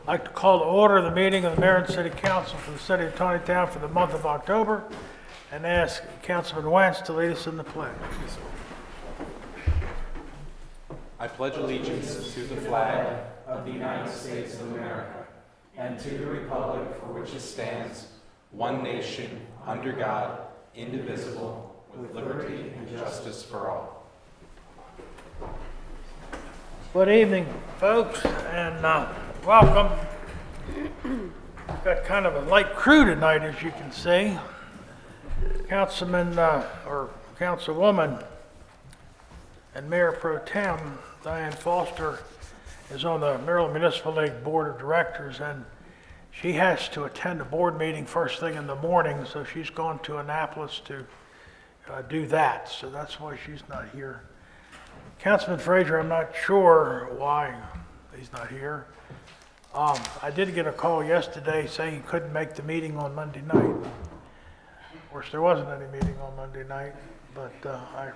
I'd like to call to order the meeting of the Mayor and City Council for the City of Taneytown for the month of October and ask Councilman Wentz to lead us in the pledge. I pledge allegiance to the flag of the United States of America and to the republic for which it stands, one nation, under God, indivisible, with liberty and justice for all. Good evening, folks, and welcome. We've got kind of a light crew tonight, as you can see. Councilman or Councilwoman and Mayor Pro Tem Diane Foster is on the Maryland Municipal League Board of Directors, and she has to attend a board meeting first thing in the morning, so she's gone to Annapolis to do that, so that's why she's not here. Councilman Frazier, I'm not sure why he's not here. I did get a call yesterday saying he couldn't make the meeting on Monday night. Of course, there wasn't any meeting on Monday night, but I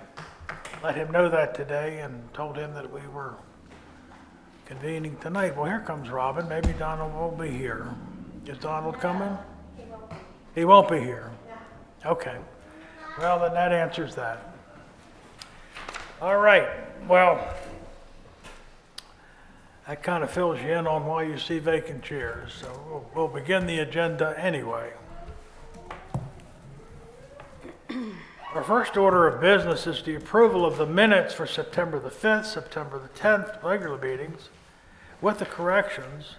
let him know that today and told him that we were convening tonight. Well, here comes Robin. Maybe Donald will be here. Is Donald coming? He won't be here. Okay. Well, then that answers that. All right. Well, that kind of fills you in on why you see vacant chairs. So we'll begin the agenda anyway. Our first order of business is the approval of the minutes for September the 5th, September the 10th regular meetings with the corrections,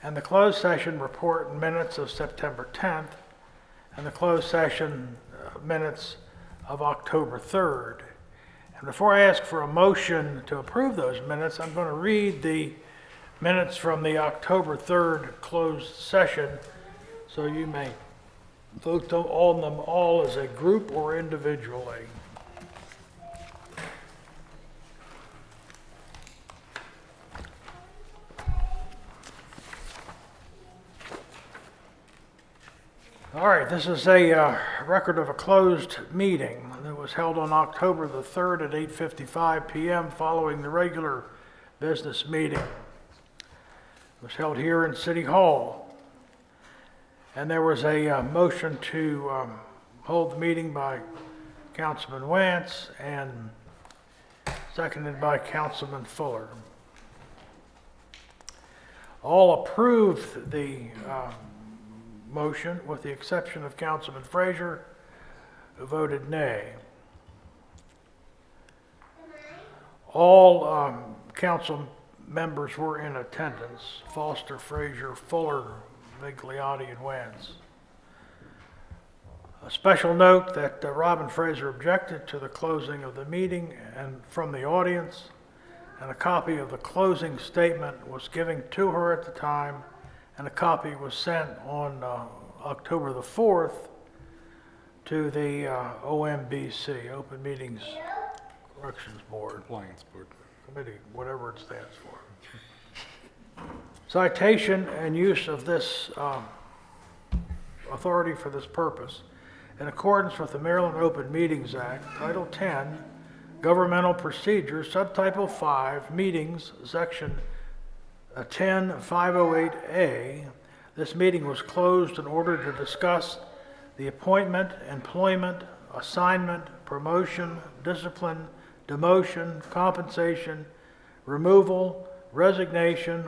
and the closed session report and minutes of September 10th, and the closed session minutes of October 3rd. And before I ask for a motion to approve those minutes, I'm going to read the minutes from the October 3rd closed session, so you may vote on them all as a group or individually. All right, this is a record of a closed meeting that was held on October the 3rd at 8:55 p.m. following the regular business meeting. It was held here in City Hall. And there was a motion to hold the meeting by Councilman Wentz and seconded by Councilman Fuller. All approved the motion with the exception of Councilman Frazier, who voted nay. All council members were in attendance: Foster, Frazier, Fuller, Migliotti, and Wentz. A special note that Robin Fraser objected to the closing of the meeting and from the audience, and a copy of the closing statement was given to her at the time, and a copy was sent on October the 4th to the OMBC, Open Meetings Corrections Board. Compliance Board. Committee, whatever it stands for. Citation and use of this authority for this purpose. In accordance with the Maryland Open Meetings Act, Title 10, Governmental Procedures, Subtitle 5, Meetings, Section 10508A, this meeting was closed in order to discuss the appointment, employment, assignment, promotion, discipline, demotion, compensation, removal, resignation,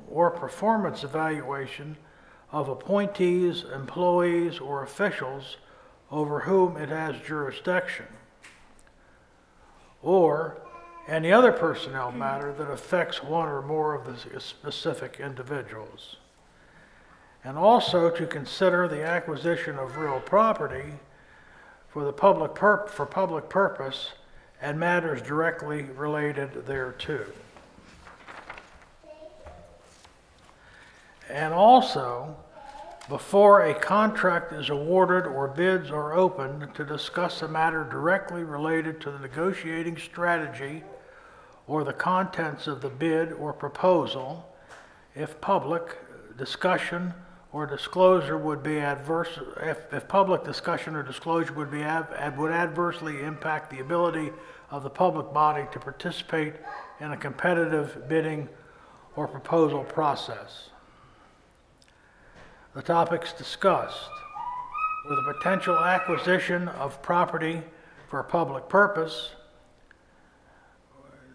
or performance evaluation of appointees, employees, or officials over whom it has jurisdiction, or any other personnel matter that affects one or more of the specific individuals. And also to consider the acquisition of real property for the public purpose and matters directly related thereto. And also, before a contract is awarded or bids are opened, to discuss a matter directly related to the negotiating strategy or the contents of the bid or proposal, if public discussion or disclosure would be adverse, if public discussion or disclosure would adversely impact the ability of the public body to participate in a competitive bidding or proposal process. The topics discussed were the potential acquisition of property for a public purpose.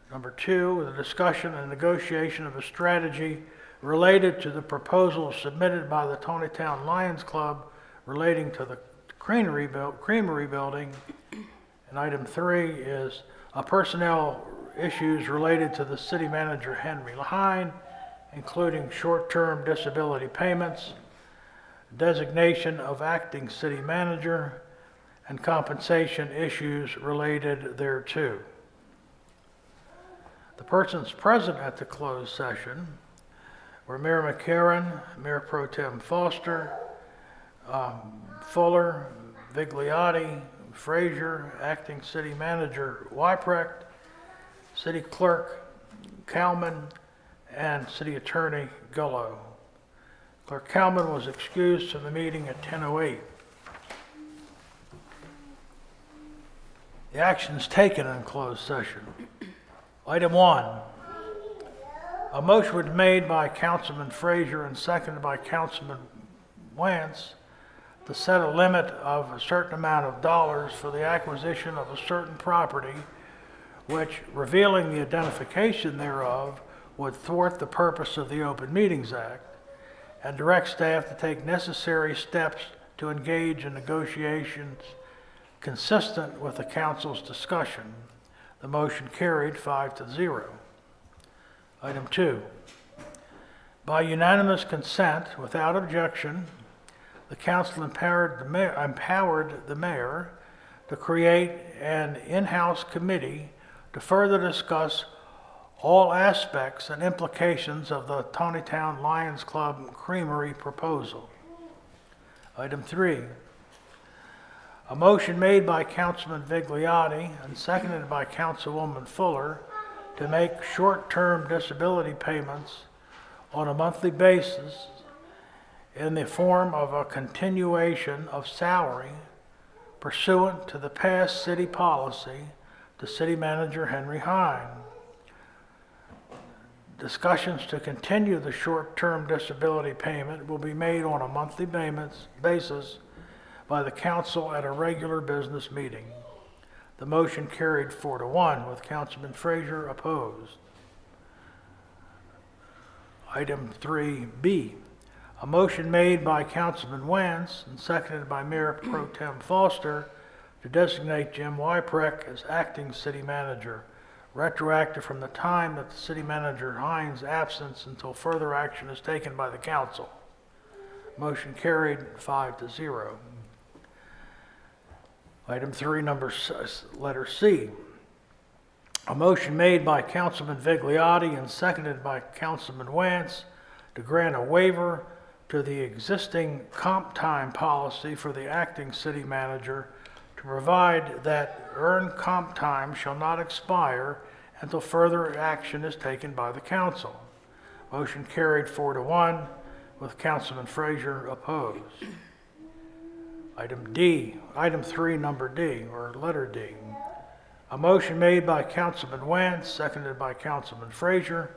Number 2, the discussion and negotiation of a strategy related to the proposal submitted by the Taneytown Lions Club relating to the creamery building. And item 3 is personnel issues related to the city manager Henry Hine, including short-term disability payments, designation of acting city manager, and compensation issues related thereto. The persons present at the closed session were Mayor McCarron, Mayor Pro Tem Foster, Fuller, Vigliotti, Frazier, Acting City Manager Wyprecht, City Clerk Kalman, and City Attorney Gullo. Clerk Kalman was excused from the meeting at 10:08. The actions taken in closed session. Item 1. A motion was made by Councilman Frazier and seconded by Councilman Wance to set a limit of a certain amount of dollars for the acquisition of a certain property, which, revealing the identification thereof, would thwart the purpose of the Open Meetings Act, and direct staff to take necessary steps to engage in negotiations consistent with the council's discussion. The motion carried 5-0. Item 2. By unanimous consent, without objection, the council empowered the mayor to create an in-house committee to further discuss all aspects and implications of the Taneytown Lions Club Creamery proposal. Item 3. A motion made by Councilman Vigliotti and seconded by Councilwoman Fuller to make short-term disability payments on a monthly basis in the form of a continuation of salary pursuant to the past city policy to City Manager Henry Hine. Discussions to continue the short-term disability payment will be made on a monthly basis by the council at a regular business meeting. The motion carried 4-1 with Councilman Frazier opposed. Item 3B. A motion made by Councilman Wance and seconded by Mayor Pro Tem Foster to designate Jim Wyprecht as acting city manager, retroactive from the time that the city manager Hine's absence until further action is taken by the council. Motion carried 5-0. Item 3, letter C. A motion made by Councilman Vigliotti and seconded by Councilman Wance to grant a waiver to the existing comp time policy for the acting city manager to provide that earned comp time shall not expire until further action is taken by the council. Motion carried 4-1 with Councilman Frazier opposed. Item 3, number D, or letter D. A motion made by Councilman Wance, seconded by Councilman Frazier,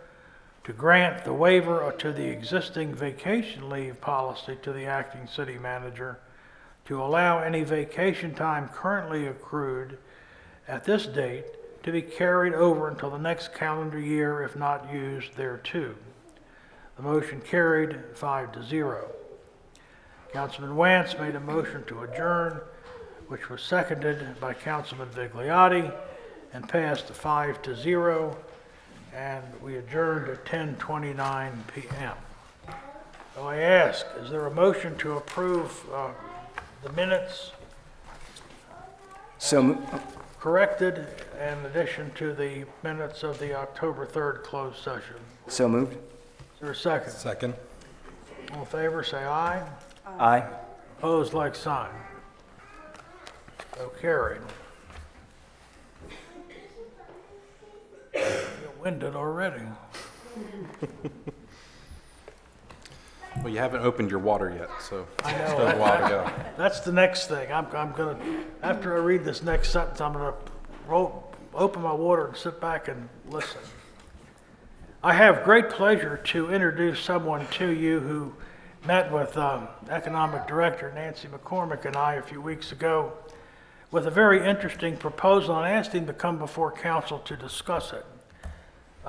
to grant the waiver to the existing vacation leave policy to the acting city manager to allow any vacation time currently accrued at this date to be carried over until the next calendar year if not used thereto. The motion carried 5-0. Councilman Wance made a motion to adjourn, which was seconded by Councilman Vigliotti and passed 5-0, and we adjourned at 10:29 p.m. So I ask, is there a motion to approve the minutes corrected in addition to the minutes of the October 3rd closed session? So moved. Is there a second? Second. All in favor, say aye. Aye. Opposed, like sign. So carried. I feel winded already. Well, you haven't opened your water yet, so I know. still a while to go. That's the next thing. I'm gonna, after I read this next sentence, I'm gonna open my water and sit back and listen. I have great pleasure to introduce someone to you who met with Economic Director Nancy McCormick and I a few weeks ago with a very interesting proposal, and asked him to come before council to discuss it.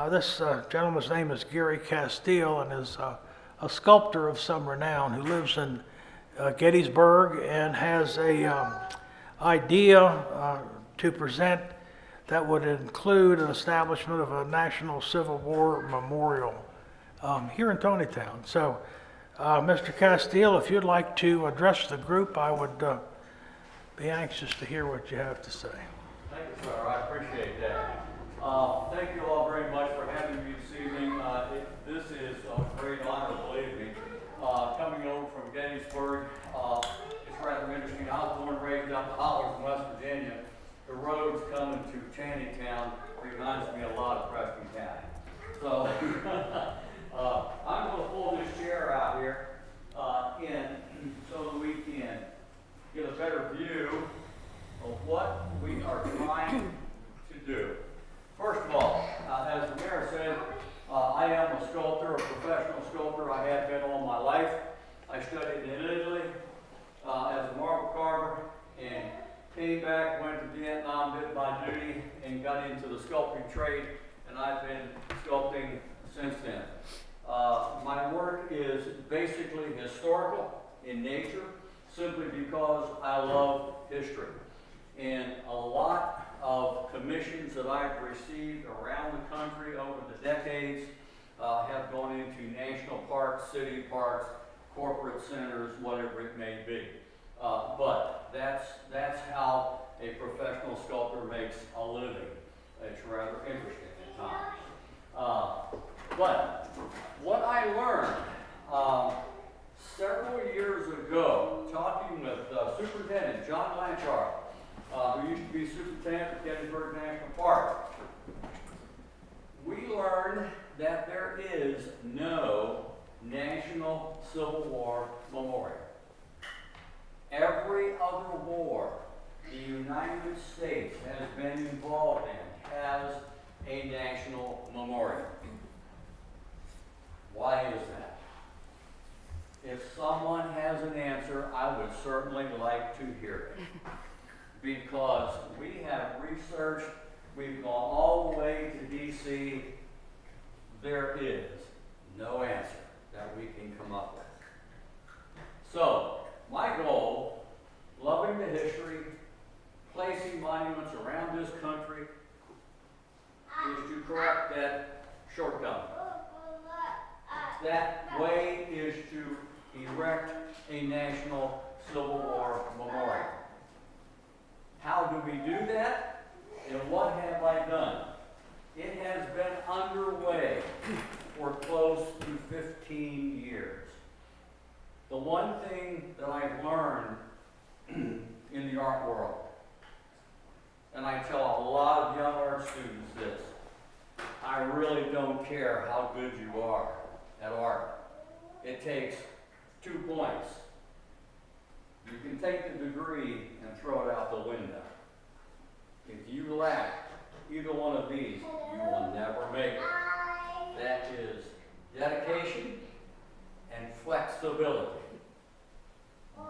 This gentleman's name is Gary Castile, and is a sculptor of some renown who lives in Gettysburg, and has a idea to present that would include an establishment of a National Civil War Memorial here in Taneytown. So, Mr. Castile, if you'd like to address the group, I would be anxious to hear what you have to say. Thank you, sir. I appreciate that. Thank you all very much for having me this evening. This is a great honor, believe me. Coming over from Gettysburg, it's rather interesting. I was born and raised up the hollers in West Virginia. The roads coming to Taneytown reminds me a lot of Preston County. So I'm going to pull this chair out here in so that we can get a better view of what we are trying to do. First of all, as the mayor said, I am a sculptor, a professional sculptor. I have been all my life. I studied in Italy as a marble carver, and came back, went to Vietnam, did my duty, and got into the sculpting trade, and I've been sculpting since then. My work is basically historical in nature, simply because I love history. And a lot of commissions that I've received around the country over the decades have gone into national parks, city parks, corporate centers, whatever it may be. But that's how a professional sculptor makes a living. It's rather interesting at times. But what I learned several years ago, talking with Superintendent John Blanchard, who used to be superintendent of Gettysburg National Park, we learned that there is no National Civil War Memorial. Every other war the United States has been involved in has a national memorial. Why is that? If someone has an answer, I would certainly like to hear it. Because we have researched, we've gone all the way to DC, there is no answer that we can come up with. So, my goal, loving the history, placing monuments around this country, is to correct that shortcoming. That way is to erect a National Civil War Memorial. How do we do that? And what have I done? It has been underway for close to 15 years. The one thing that I've learned in the art world, and I tell a lot of young art students this, I really don't care how good you are at art. It takes 2 points. You can take the degree and throw it out the window. If you lack either one of these, you will never make it. That is dedication and flexibility.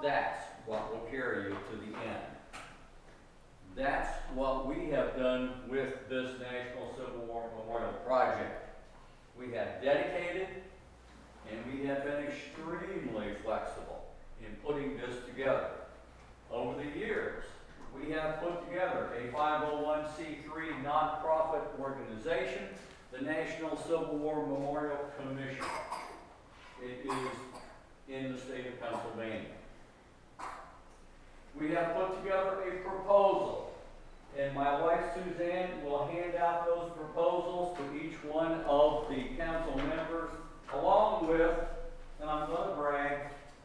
That's what will carry you to the end. That's what we have done with this National Civil War Memorial Project. We have dedicated and we have been extremely flexible in putting this together. Over the years, we have put together a 501c3 nonprofit organization, the National Civil War Memorial Commission. It is in the state of Pennsylvania. We have put together a proposal, and my wife Suzanne will hand out those proposals to each one of the council members, along with, and I'm going to brag,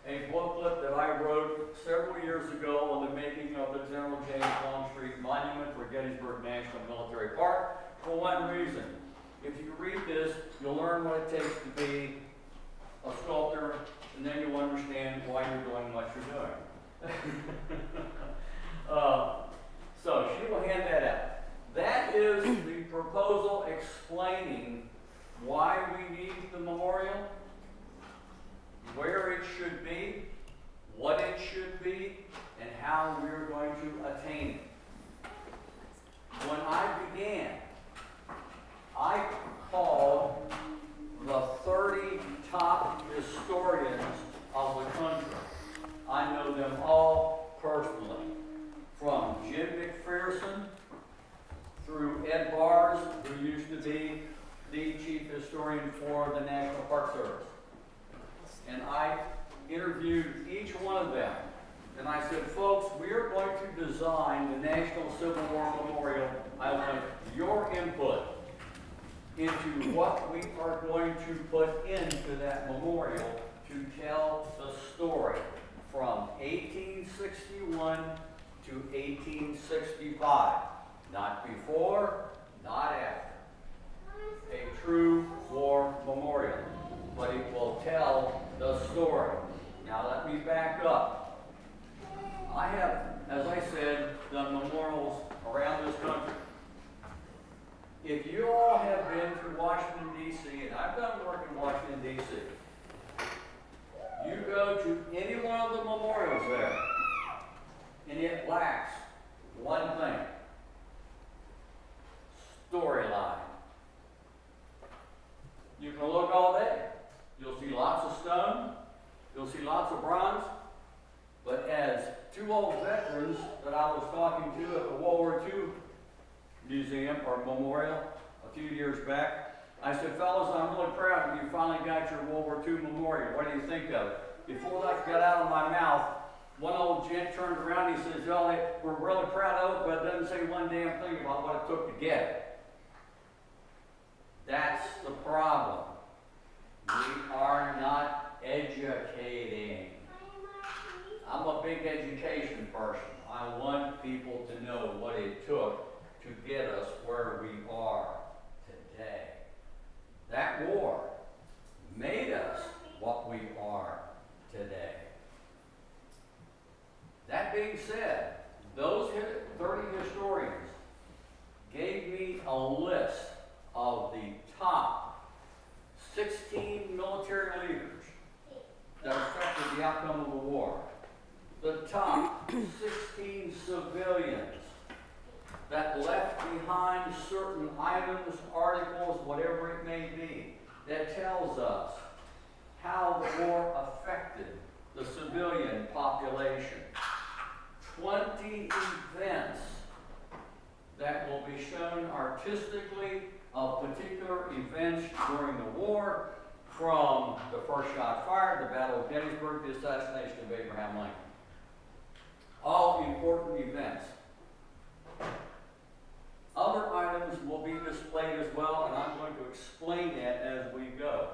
a booklet that I wrote several years ago on the making of the General James Longstreet Monument for Gettysburg National Military Park, for one reason. If you read this, you'll learn what it takes to be a sculptor, and then you'll understand why you're doing what you're doing. So she will hand that out. That is the proposal explaining why we need the memorial, where it Civil War Memorial, I want your input into what we are going to put into that memorial to tell the story from 1861 to 1865. Not before, not after. A true war memorial, but it will tell the story. Now let me back up. I have, as I said, done memorials around this country. If you all have been to Washington, D.C., and I've done work in Washington, D.C., you go to any one of the memorials there, and it lacks one thing: storyline. You can look all day. You'll see lots of stone. You'll see lots of bronze. But as two old veterans that I was talking to at the World War II Museum or Memorial a few years back, I said, fellas, I'm really proud that you finally got your World War II memorial. What do you think of it? Before that got out of my mouth, one old gent turned around and he says, well, we're really proud of it, but it doesn't say one damn thing about what it took to get it. That's the problem. We are not educating. I'm a big education person. I want people to know what it took to get us where we are today. That war made us what we are today. That being said, those 30 historians gave me a list of the top 16 military leaders that affected the outcome of the war. The top 16 civilians that left behind certain items, articles, whatever it may be, that tells us how the war affected the civilian population. 20 events that will be shown artistically of particular events during the war, from the first shot fired, the Battle of Gettysburg, the assassination of Abraham Lincoln. All important events. Other items will be displayed as well, and I'm going to explain that as we go.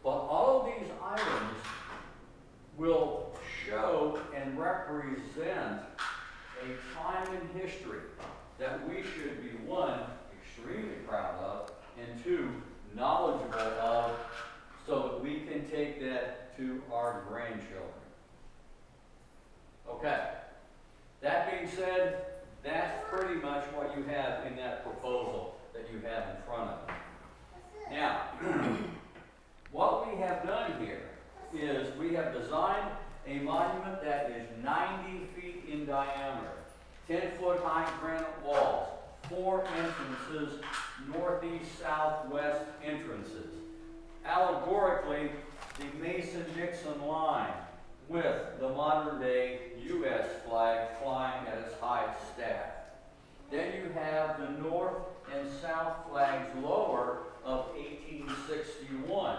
But all of these items will show and represent a time in history that we should be, one, extremely proud of, and two, knowledgeable of, so that we can take that to our grandchildren. Okay. That being said, that's pretty much what you have in that proposal that you have in front of you. Now, what we have done here is we have designed a monument that is 90 feet in diameter, 10-foot high granite walls, 4 entrances, northeast, southwest entrances. Allegorically, the Mason-Dixon line with the modern-day U.S. flag flying at its highest staff. Then you have the north and south flags lower of 1861.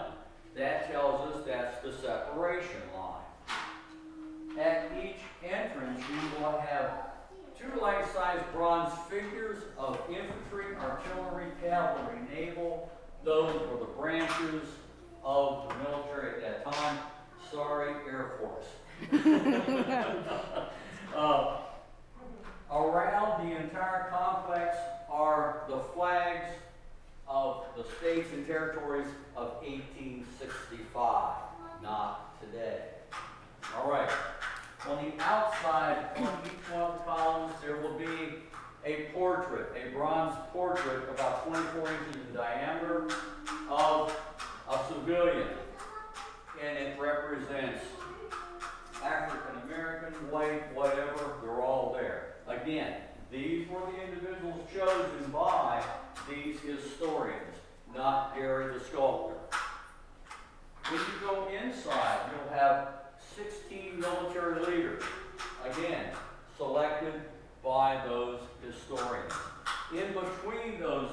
That tells us that's the separation line. At each entrance, you will have 2 life-size bronze figures of infantry, artillery, cavalry, naval. Those were the branches of the military at that time. Sorry, Air Force. Around the entire complex are the flags of the states and territories of 1865, not today. All right. On the outside, on each one of the columns, there will be a portrait, a bronze portrait about 24 inches in diameter of a civilian. And it represents African American, white, whatever, they're all there. Again, these were the individuals chosen by these historians, not Gary the sculptor. When you go inside, you'll have 16 military leaders, again, selected by those historians. In between those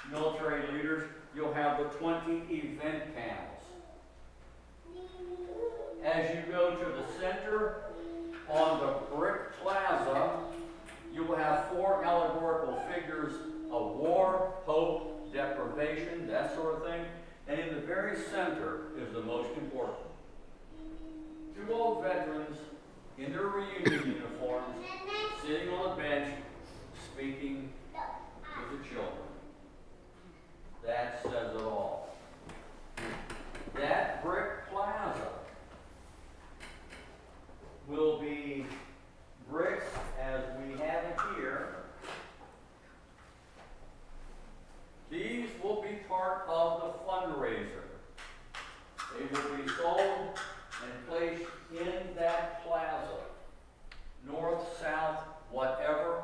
military leaders, you'll have the 20 event panels. As you go to the center, on the brick plaza, you will have 4 allegorical in their reunion uniforms, sitting on a bench, speaking with the children. That says it all. That brick plaza will be bricks as we have it here. These will be part of the fundraiser. They will be sold and placed in that plaza, north, south, whatever,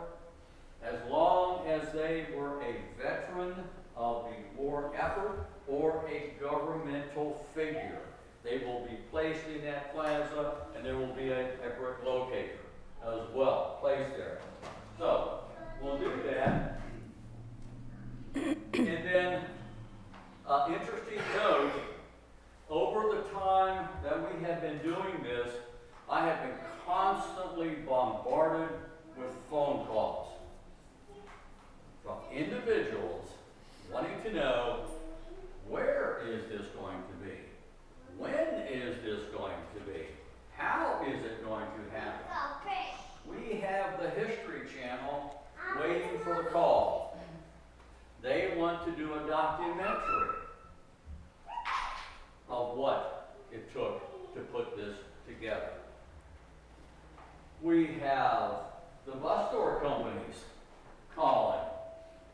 as long as they were a veteran of the war effort or a governmental figure. They will be placed in that plaza, and there will be a brick locator as well, placed there. So, we'll do that. And then, interesting note, over the time that we have been doing this, I have been constantly bombarded with phone calls from individuals wanting to know, where is this going to be? When is this going to be? How is it going to happen? We have the History Channel waiting for the call. They want to do a documentary of what it took to put this together. We have the bus door companies calling,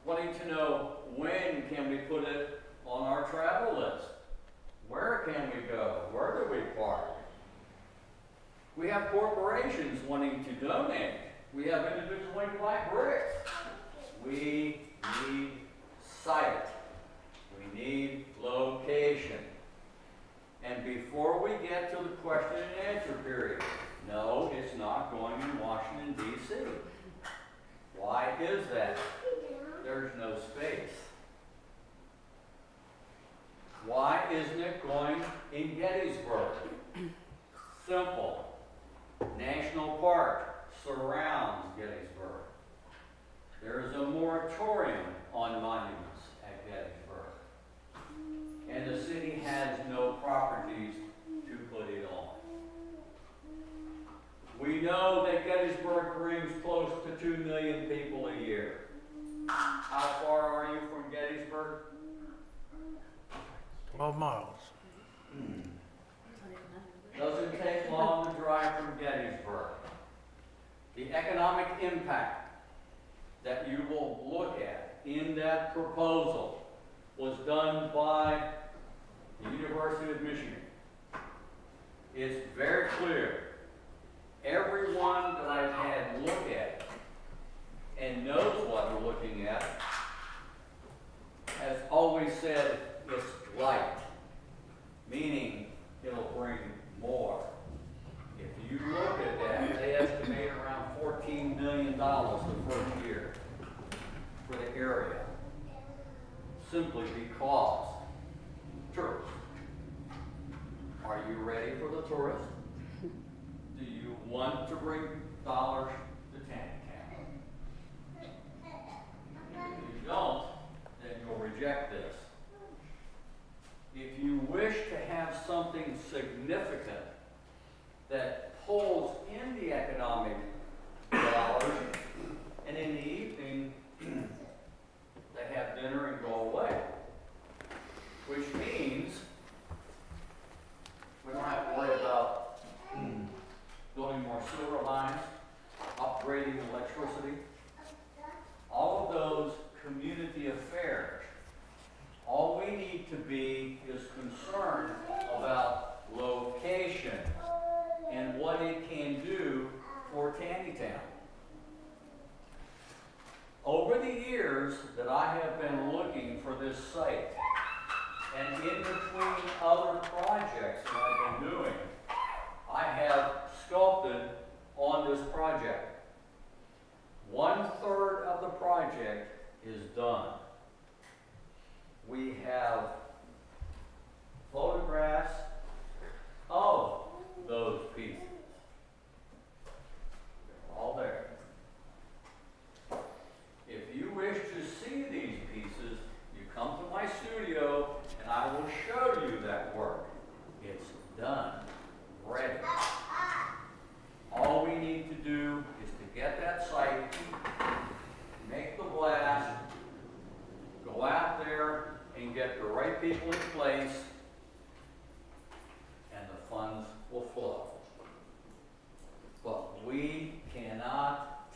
wanting to know, when can we put it on our travel list? Where can we go? Where do we park? We have corporations wanting to donate. We have individuals wanting to buy bricks. We need site. We need location. And before we get to the question and answer period, no, it's not going in Washington, D.C. Why is that? There's no space. Why isn't it going in Gettysburg? Simple. National Park surrounds Gettysburg. There is a moratorium on monuments at Gettysburg. And the city has no properties to put it on. We know that Gettysburg brings close to 2 million people a year. How far are you from Gettysburg? 12 miles. Doesn't take long to drive from Gettysburg. The economic impact that you will look at in that proposal was done by the University of Michigan. It's very clear. Everyone that I've had look at it and knows what we're looking at has always said it's light, meaning it'll bring more. If you look at that, they estimate around $14 million the first year for the area, simply because tourists. Are you ready for the tourist? Do you want to bring dollars to Taneytown? If you don't, then you'll reject this. If you wish to have something significant that pulls in the economic dollars, and in the evening, they have dinner and go away, which means we don't have to worry about building more sewer lines, upgrading electricity, all of those community affairs. All we need to be is concerned about location and what it can do for Taneytown. Over the years that I have been looking for this site, and in between other projects that I've been doing, I have sculpted on this project. 1/3 of the project is done. We have photographs of those pieces. They're all there. If you wish to see these pieces, you come to my studio and I will show you that work. It's done, ready. All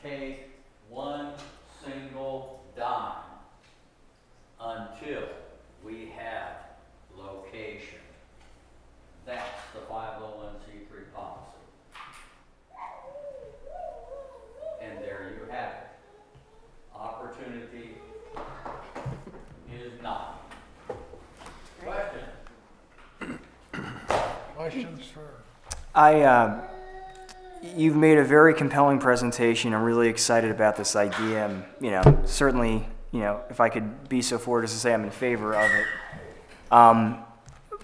take one single dime until we have location. That's the 501c3 policy. And there you have it. Opportunity is not. Question? Questions for? You've made a very compelling presentation. I'm really excited about this idea. And, certainly, if I could be so forward as to say I'm in favor of it.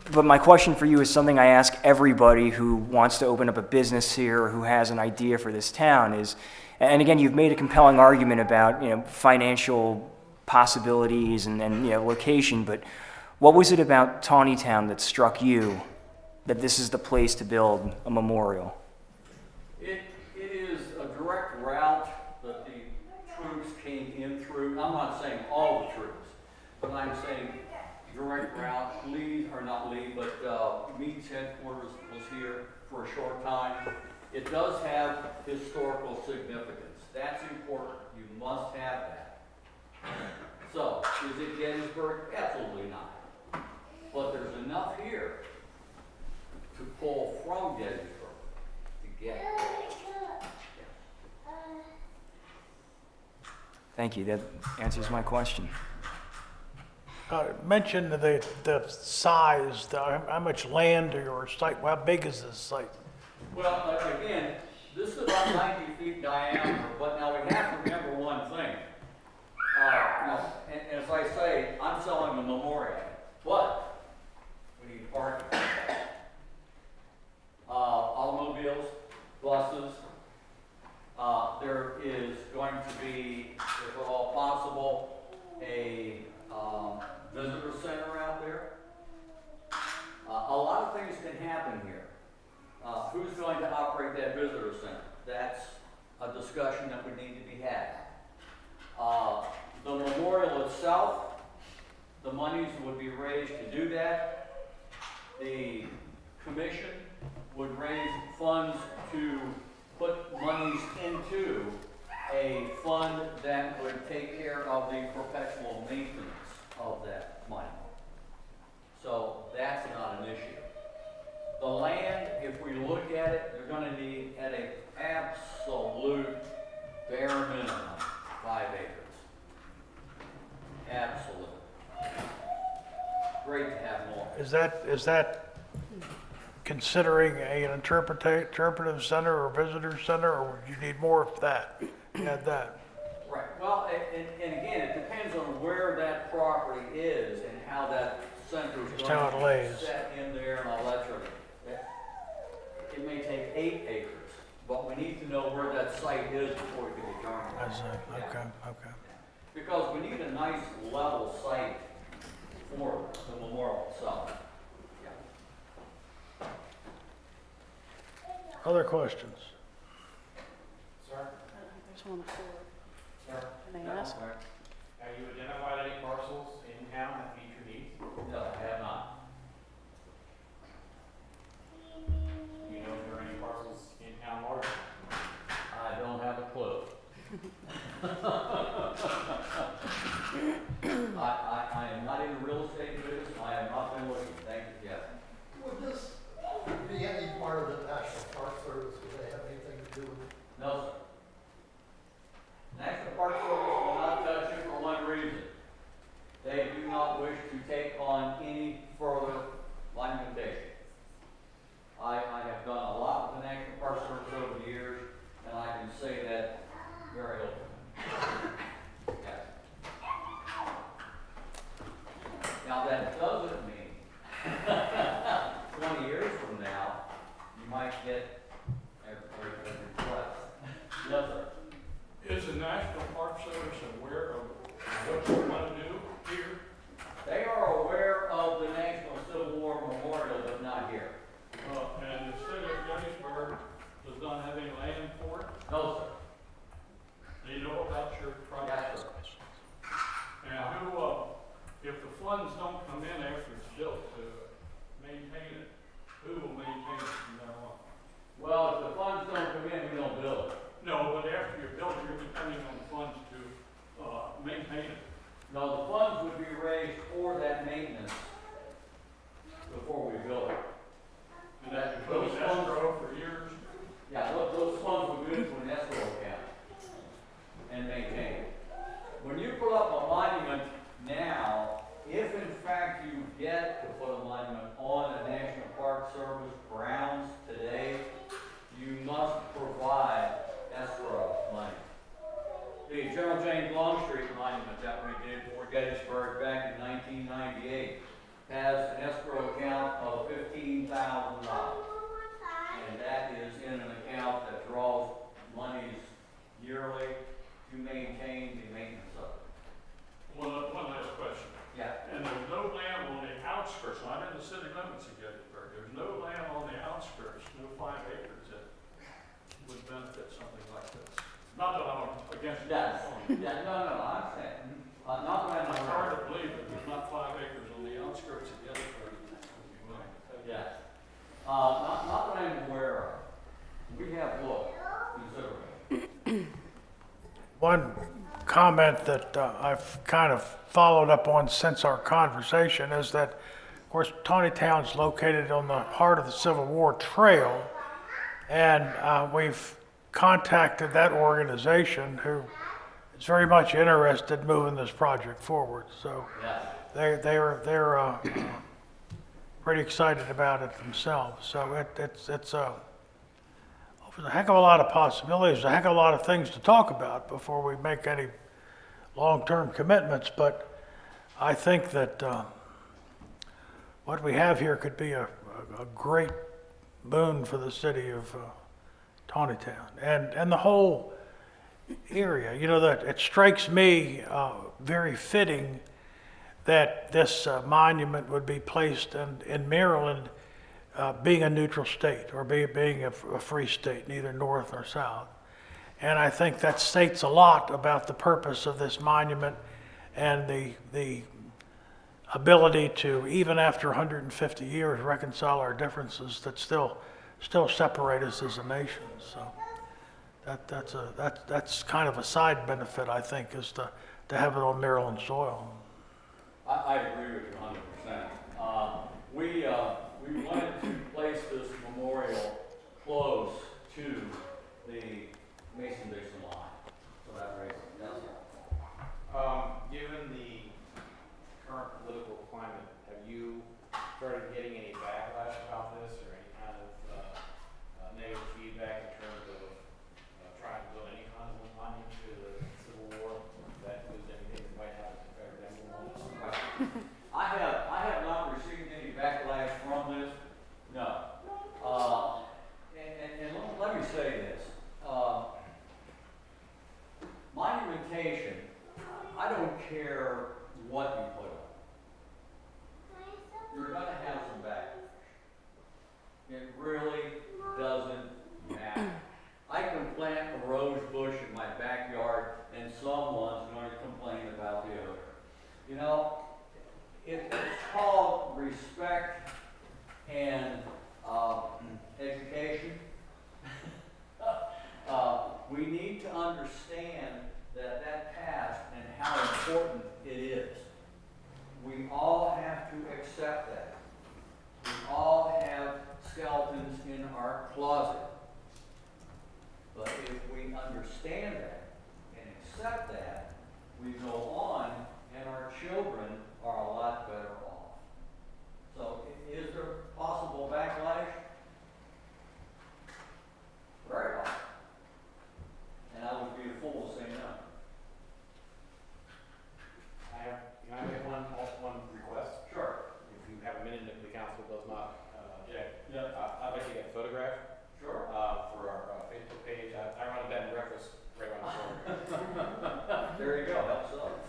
But my question for you is something I ask everybody who wants to open up a business here or who has an idea for this town is, and again, you've made a compelling argument about, financial possibilities and location, but what was it about Taneytown that struck you that this is the place to build a memorial? It is a direct route that the troops came in through. I'm not saying all the troops, but I'm saying direct route. Meade's headquarters was here for a short time. It does have historical significance. That's important. You must have that. So, is it Gettysburg? Absolutely not. But there's enough here to pull from Gettysburg to get there. Thank you. That answers my question. Mention the size, how much land or site, how big is this site? Well, again, this is about 90 feet diameter, but now we have to remember one thing. And as I say, I'm selling a memorial, but we need parking. Automobiles, buses. There is going to be, if at all possible, a visitor center out there. A lot of things can happen here. Who's going to operate that visitor center? That's a discussion that would need to be had. The memorial itself, the monies would be raised to do that. The commission would raise funds to put monies into a fund that would take care of the perpetual maintenance of that money. So that's not an issue. The land, if we look at it, you're going to need at an absolute bare minimum 5 acres. Absolute. Great to have more. Is that considering an interpretive center or visitor center, or would you need more of that? Add that. Right. Well, and again, it depends on where that property is and how that center is Just how it going lays. to set in there and all that sort of thing. It may take 8 acres, but we need to know where that site is before we can determine. I see. Yeah. Okay. Because we need a nice level site for the memorial itself. Yeah. Other questions? Sir? There's one on the floor. Sir? Can I ask? Have you identified any parcels in town that meet your needs? No, I have not. Do you know if there are any parcels in town larger? I don't have a clue. I am not in the real estate business. I have not been looking. Thank you, Jeff. Would this be any part of the National Park Service? Would they have anything to do with it? No, sir. National Park Service will not touch it for one reason. They do not wish to take on any further monumentation. I have done a lot with the National Park Service over the years, and I can say that very openly. Yes. Now, that doesn't mean 20 years from now, you might get a request. Yes, sir. Is the National Park Service aware of what you want to do here? They are aware of the National Civil War Memorial, but not here. And the city of Gettysburg does not have any land for it? No, sir. They know about your project? Yes, sir. And who, if the funds don't come in after it's built to maintain it, who will maintain it from now on? Well, if the funds don't come in, we don't build it. No, but after you build it, you're General James Longstreet monument that we did for Gettysburg back in 1998 has an escrow account of $15,000. And that is in an account that draws monies yearly to maintain the maintenance of it. One last question. Yeah. And there's no land on the outskirts, not in the city limits of Gettysburg, there's no land on the outskirts, no 5 acres that would benefit something like this. Not that I'm against it. Yes. Yeah, no, I understand. Not that I'm It's aware hard of. to believe that there's not 5 acres on the outskirts of Gettysburg that would be willing to take. Yes. Not that I'm aware of. We have looked considerably. One comment that I've kind of followed up on since our conversation is that, of course, Taneytown's located on the heart of the Civil War Trail, and we've contacted that organization who is very much interested in moving this project forward. So Yes. they're pretty excited about it themselves. So it's there's a heck of a lot of possibilities, a heck of a lot of things to talk about before we make any long-term commitments. But I think that what we have here could be a great boon for the city of Taneytown and the whole area. You know, that it strikes me very fitting that this monument would be placed in Maryland, being a neutral state or being a free state, neither north nor south. And I think that states a lot about the purpose of this monument and the ability to, even after 150 years, reconcile our differences that still separate us as a nation. So that's kind of a side benefit, I think, is to have it on Maryland soil. I agree with you 100%. We wanted to place this memorial close to the Mason-Dixon line. So that raises, yes. Given the current political climate, have you started getting any backlash about this or any kind of negative feedback in terms of trying to build any kind of monument to the Civil War that was anything that might have to affect anyone? I have not received any backlash from this, no. And let me say this. Monumentation, I don't care what you put on. You're gonna have some backlash. It really doesn't matter. I can plant a rose bush in my backyard and someone's going to complain about the odor. You know, it's called respect and education. We need to understand that past and how important it is. We all have to accept that. We all have skeletons in our closet. But if we understand that and accept that, we go on and our children are a lot better off. So is there possible backlash? Very possible. And I would be a fool to say no. Can I make one request? Sure. If you have a minute, if the council does not object. Yeah. I'd like to get a photograph Sure. for our Facebook page. I run a bed and breakfast right around the corner. There you go. Helps out.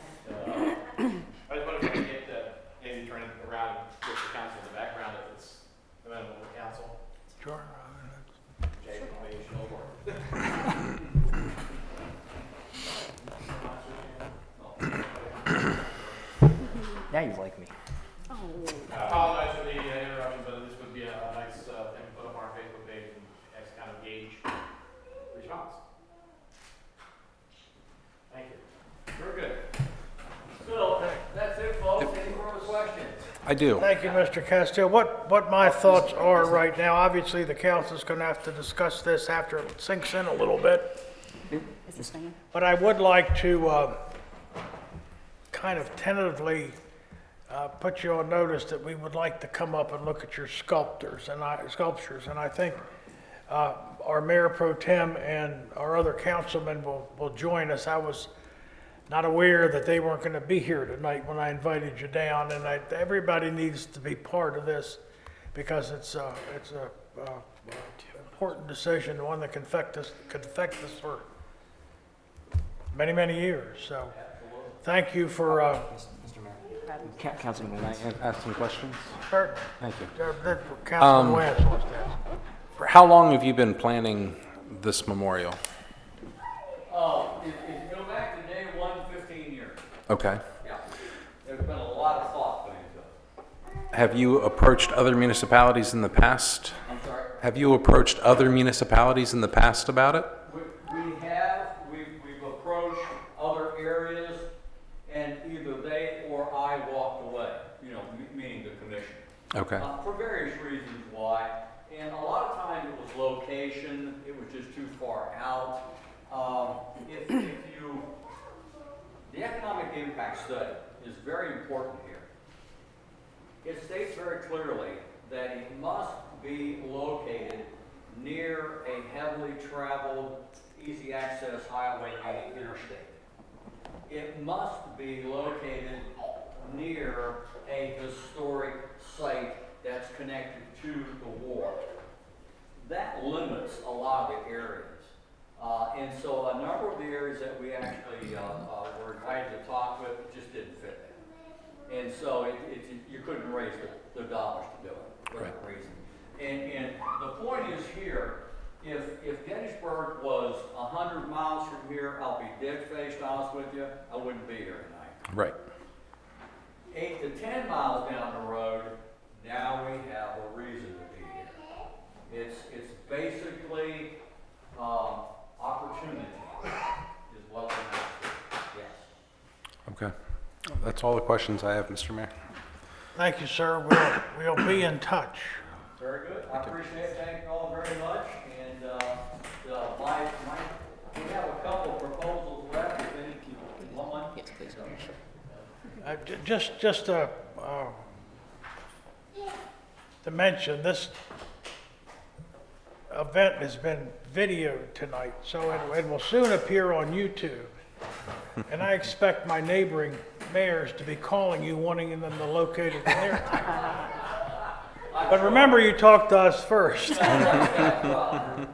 I just wanted to get maybe turn it around and give the council the background if it's amenable to the council. Sure. Jay, maybe you should over. Now you like me. I apologize for the interruption, but this would be a nice thing to put up on our Facebook page and as kind of gauge response. Thank you. Very good. So that's it, folks. Any further questions? I do. Thank you, Mr. Castillo. What my thoughts are right now, obviously, the council's going to have to discuss this after it sinks in a little bit. Is this thing? But I would like to kind of tentatively put you on notice that we would like to come up and look at your sculptures. And I think our Mayor Pro Tem and our other councilmen will join us. I was not aware that they weren't going to be here tonight when I invited you down, and everybody needs to be part of this because it's a important decision, one that can affect us for many, many years. So, thank you for. Mr. Mayor. Councilman Can I Wentz. ask some questions? Thank you. Councilman Wentz wants to ask. For how long have you been planning this memorial? If you go back to day one, 15 years. Okay. Yeah. There's been a lot of thought put into it. Have you approached other municipalities in the past? I'm sorry? Have you approached other municipalities in the past about it? We've approached other areas, and either they or I walked away, meaning the commission. Okay. For various reasons why, and a lot of times it was location, it was just too far out. The economic impact study is very important here. It states very clearly that it must be located near a heavily traveled, easy access highway and interstate. It must be located near a historic site that's connected to the war. That limits a lot of the areas. And so a number of the areas that we actually were invited to talk with just didn't fit there. And so you couldn't raise the dollars to do it for that reason. And the point is here, if Gettysburg was 100 miles from here, I'll be dead-faced honest with you, I wouldn't be here tonight. Right. 8 to 10 miles down the road, now we have a reason to be here. It's basically opportunity is what I'm asking. Yes. Okay. That's all the questions I have, Mr. Mayor. Thank you, sir. We'll be in touch. Very good. I appreciate it. Thank you all very much. And we have a couple of proposals left. If any, you want one? Yes, please. Just to mention, this event has been videoed tonight, so it will soon appear on YouTube. And I expect my neighboring mayors to be calling you, wanting them to locate it in their town. But remember, you talked to us first. My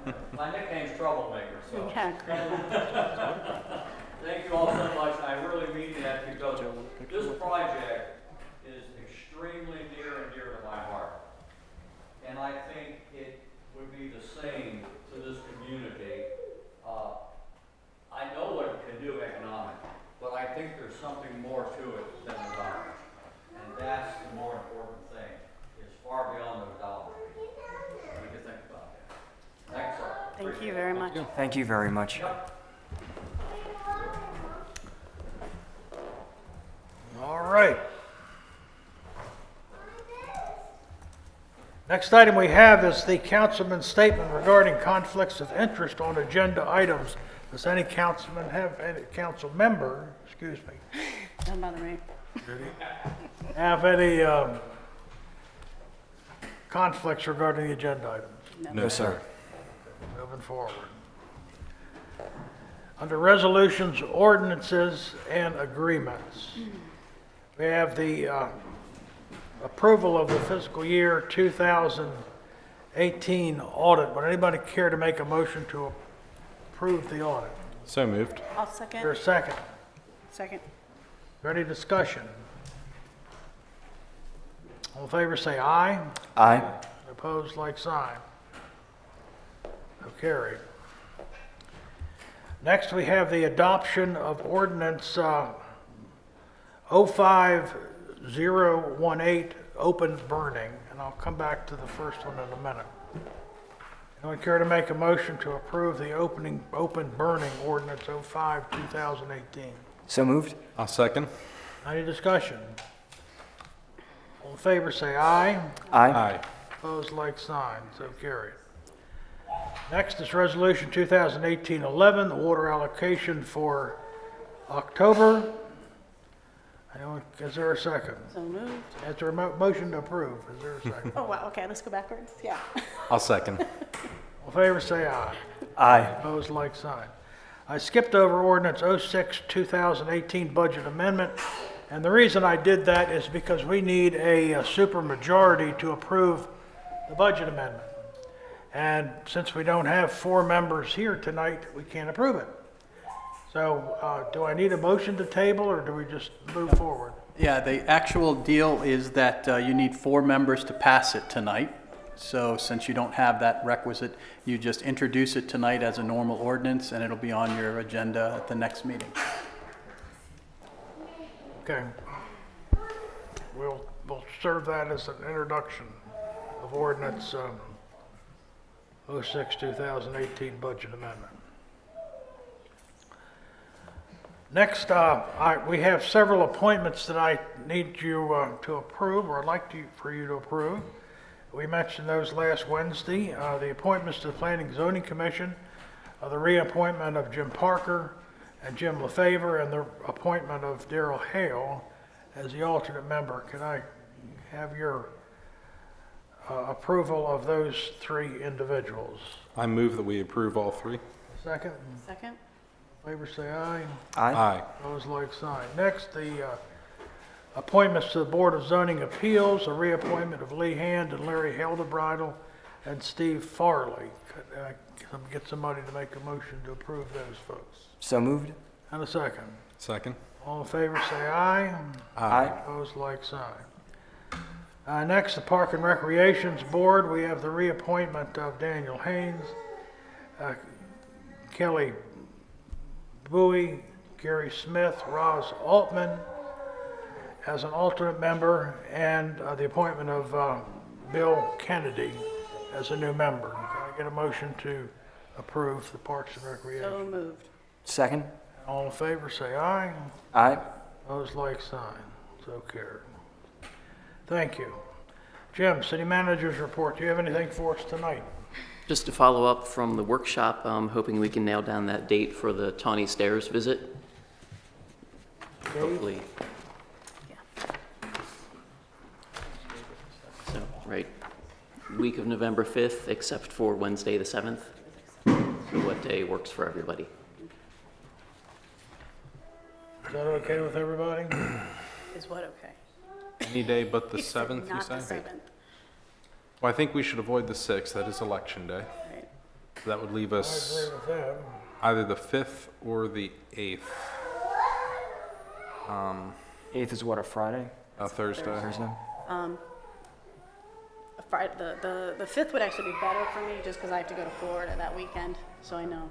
nickname's Troublemaker, so. Thank you all so much. I really mean that because this project is extremely near and dear to my heart. And I think it would be the same to this community. I know what it can do economically, but I think there's something more to it than the dollars. And that's the more important thing, is far beyond those dollars. We can think about that. Thanks, sir. Thank you very much. Thank you very much. All right. Next item we have is the councilman's statement regarding conflicts of interest on agenda items. Does any councilman have, any council member, excuse me, Don't bother me. have any conflicts regarding the agenda items? No, sir. Moving forward. Under resolutions, ordinances, and agreements, we have the approval of the fiscal year 2018 audit. Would anybody care to make a motion to approve the audit? So moved. I'll Is there second. a second? Second. Any discussion? All in favor say aye. Aye. Opposed, like sign. So carried. Next, we have the adoption of ordinance 05018, open burning, and I'll come back to the first one in a minute. Anyone care to make a motion to approve the open burning ordinance 05, 2018? So moved? I'll second. Any discussion? All in favor say aye. Aye. Opposed, like sign, so carried. Next is Resolution 2018-11, the water allocation for October. Is there a second? So moved. Is there a motion to approve? Is there a second? Oh, wow, okay, let's go backwards. Yeah. I'll second. All in favor say aye. Aye. Opposed, like sign. I skipped over ordinance 06, 2018 budget amendment. And the reason I did that is because we need a supermajority to approve the budget amendment. And since we don't have 4 members here tonight, we can't approve it. So do I need a motion to table, or do we just move forward? Yeah, the actual deal is that you need 4 members to pass it tonight. So since you don't have that requisite, you just introduce it tonight as a normal ordinance, and it'll be on your agenda at the next meeting. Okay. We'll serve that as an introduction of ordinance 06, 2018 budget amendment. Next, we have several appointments that I need you to approve, or I'd like for you to approve. We mentioned those last Wednesday. The appointments to the Planning and Zoning Commission, the reappointment of Jim Parker and Jim LaFavor, and the appointment of Darrell Hale as the alternate member. Can I have your approval of those 3 individuals? I move that we approve all 3. Second? Second? Favor say aye. Aye. Opposed, like sign. Next, the appointments to the Board of Zoning Appeals, a reappointment of Lee Hand and Larry Heldebridle and Steve Farley. Could I get somebody to make a motion to approve those folks? So moved? And a second. Second. All in favor say aye. Aye. Opposed, like sign. Next, the Park and Recreations Board, we have the reappointment of Daniel Haynes, Kelly Bowie, Gary Smith, Roz Altman as an alternate member, and the appointment of Bill Kennedy as a new member. Can I get a motion to approve the Parks and Recreation? So moved. Second? All in favor, say aye. Aye. Opposed, like sign. So carried. Thank you. Jim, City Manager's report. Do you have anything for us tonight? Just to follow up from the workshop, I'm hoping we can nail down that date for the Tawny Stairs visit. Hopefully. So, right, week of November 5th, except for Wednesday the 7th. So what day works for everybody? Is that okay with everybody? Is what okay? Any day but the He said 7th, you not the say? 7th. Well, I think we should avoid the 6th. That is Election Day. Right. So that would leave I us agree with that. either the 5th or the 8th. 8th is what, a Friday? Thursday. Thursday? The 5th would actually be better for me, just because I have to go to Florida that weekend, so I know.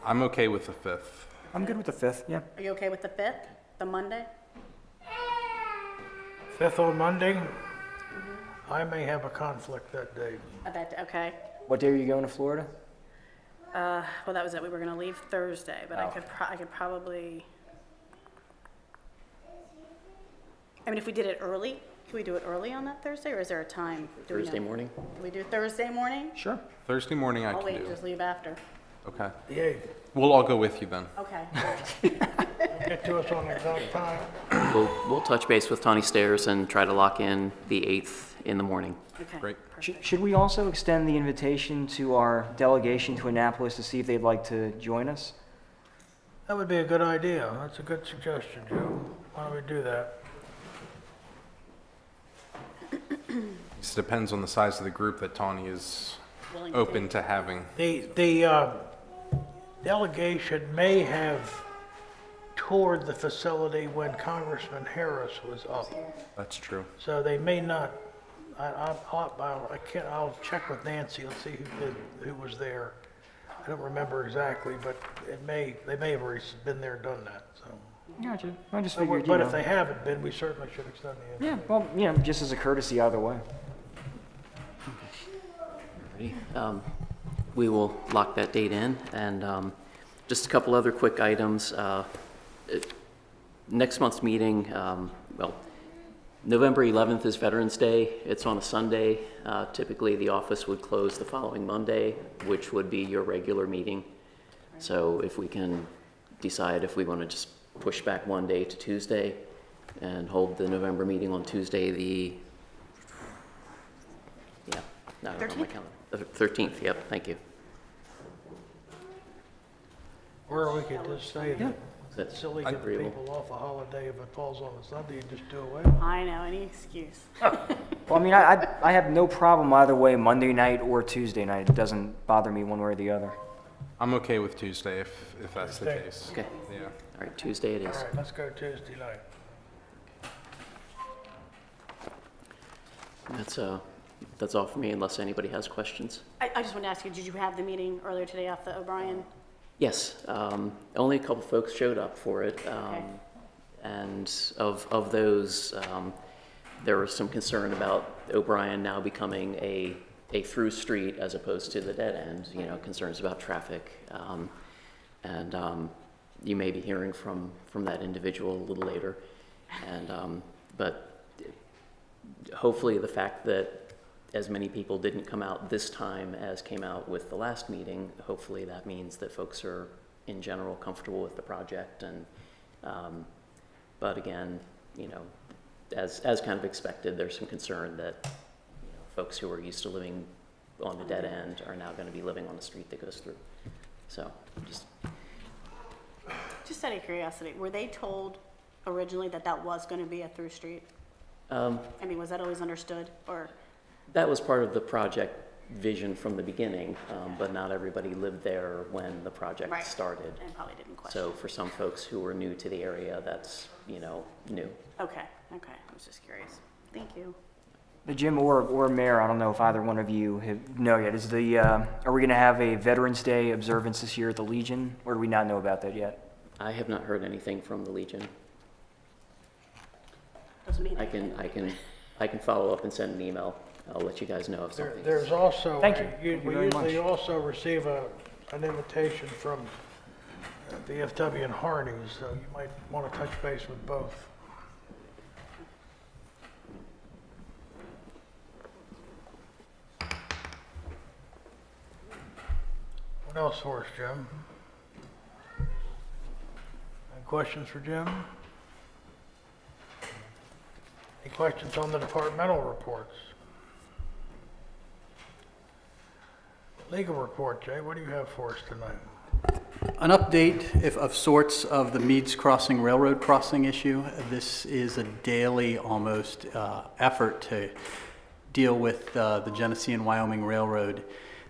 I'm okay with the 5th. I'm good with the 5th, yeah. Are you okay with the 5th, the Monday? 5th on Monday? I may have a conflict that day. Okay. What day are you going to Florida? Well, that was it. We were going to leave Thursday, but Oh. I could probably. I mean, if we did it early, can we do it early on that Thursday, or is there a time? Do we know? Thursday morning? Can we do Thursday morning? Sure. Thursday morning I I'll can wait and do. just leave after. Okay. The 8th. We'll all go with you then. Okay. Get to us on the exact time. We'll touch base with Tawny Stairs and try to lock in the 8th in the morning. Okay. Great. Should we also extend the invitation to our delegation to Annapolis to see if they'd like to join us? That would be a good idea. That's a good suggestion, Joe. Why don't we do that? It depends on the size of the group that Tawny is Willing to open to having. The delegation may have toured the facility when Congressman Harris was up. That's true. So they may not, I'll check with Nancy and see who was there. I don't remember exactly, but they may have already been there, done that, so. Gotcha. I just figured, But if they haven't been, we certainly should extend the Yeah, invitation. well, just as a courtesy either way. Alrighty. We will lock that date in, and just a couple other quick items. Next month's meeting, November 11th is Veterans Day. It's on a Sunday. Typically, the office would close the following Monday, which would be your regular meeting. So if we can decide if we want to just push back one day to Tuesday and hold the November meeting on Tuesday, I don't know my calendar. The 13th, yep, thank you. Or we could just say that That's it's silly to give agreeable. people off a holiday if it falls on a Sunday, you just do away. I know, any excuse. Well, I mean, I have no problem either way, Monday night or Tuesday night. It doesn't bother me one way or the other. I'm okay with Tuesday if that's the Tuesday. case. Okay, Yeah. all right, Tuesday it All is. right, let's go Tuesday night. That's all for me unless anybody has questions. I just wanted to ask you, did you have the meeting earlier today off the O'Brien? Yes, only a couple folks showed up for it. And of those, there was some concern about O'Brien now becoming a through street as opposed to the dead end, you know, concerns about traffic. And you may be hearing from that individual a little later. And, but hopefully the fact that as many people didn't come out this time as came out with the last meeting, hopefully that means that folks are in general comfortable with the project. And but again, you know, as kind of expected, there's some concern that, you know, folks who are used to living on the dead end are now going to be living on the street that goes through. So Just out of curiosity, were they told originally that that was going to be a through street? I mean, was that always understood, or? that was part of the project vision from the beginning, but not everybody lived there when the project Right. started. And probably didn't question. So for some folks who are new to the area, that's, you know, new. Okay, I was just curious. Thank you. The Jim or Mayor, I don't know if either one of you know yet. Is the are we going to have a Veterans Day observance this year at the Legion, or do we not know about that yet? I have not heard anything from the Legion. Doesn't mean I can follow up and send an email. I'll let you guys know if something. There's also, Thank you. Thank you we very usually much. also receive an invitation from VFW and Harney's, so you might want to touch base with both. What else for us, Jim? Any questions for Jim? Any questions on the departmental reports? Legal report, Jay, what do you have for us tonight? An update of sorts of the Meads Crossing Railroad crossing issue. This is a daily almost effort to deal with the Genesee and Wyoming Railroad.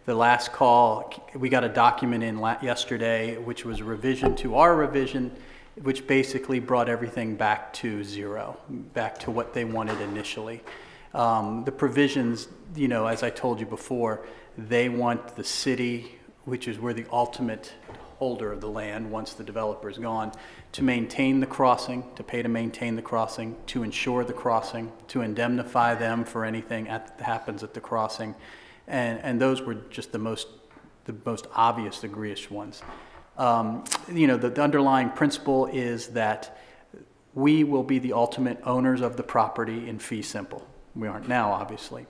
The last call, we got a document in yesterday, which was a revision to our revision, which basically brought everything back to zero, back to what they wanted initially. The provisions, you know, as I told you before, they want the city, which is where the ultimate holder of the land once the developer is gone, to maintain the crossing, to pay to maintain the crossing, to insure the crossing, to indemnify them for anything that happens at the crossing. And those were just the most obvious, egregious ones. You know, the underlying principle is that we will be the ultimate owners of the property in fee simple. We aren't now, obviously.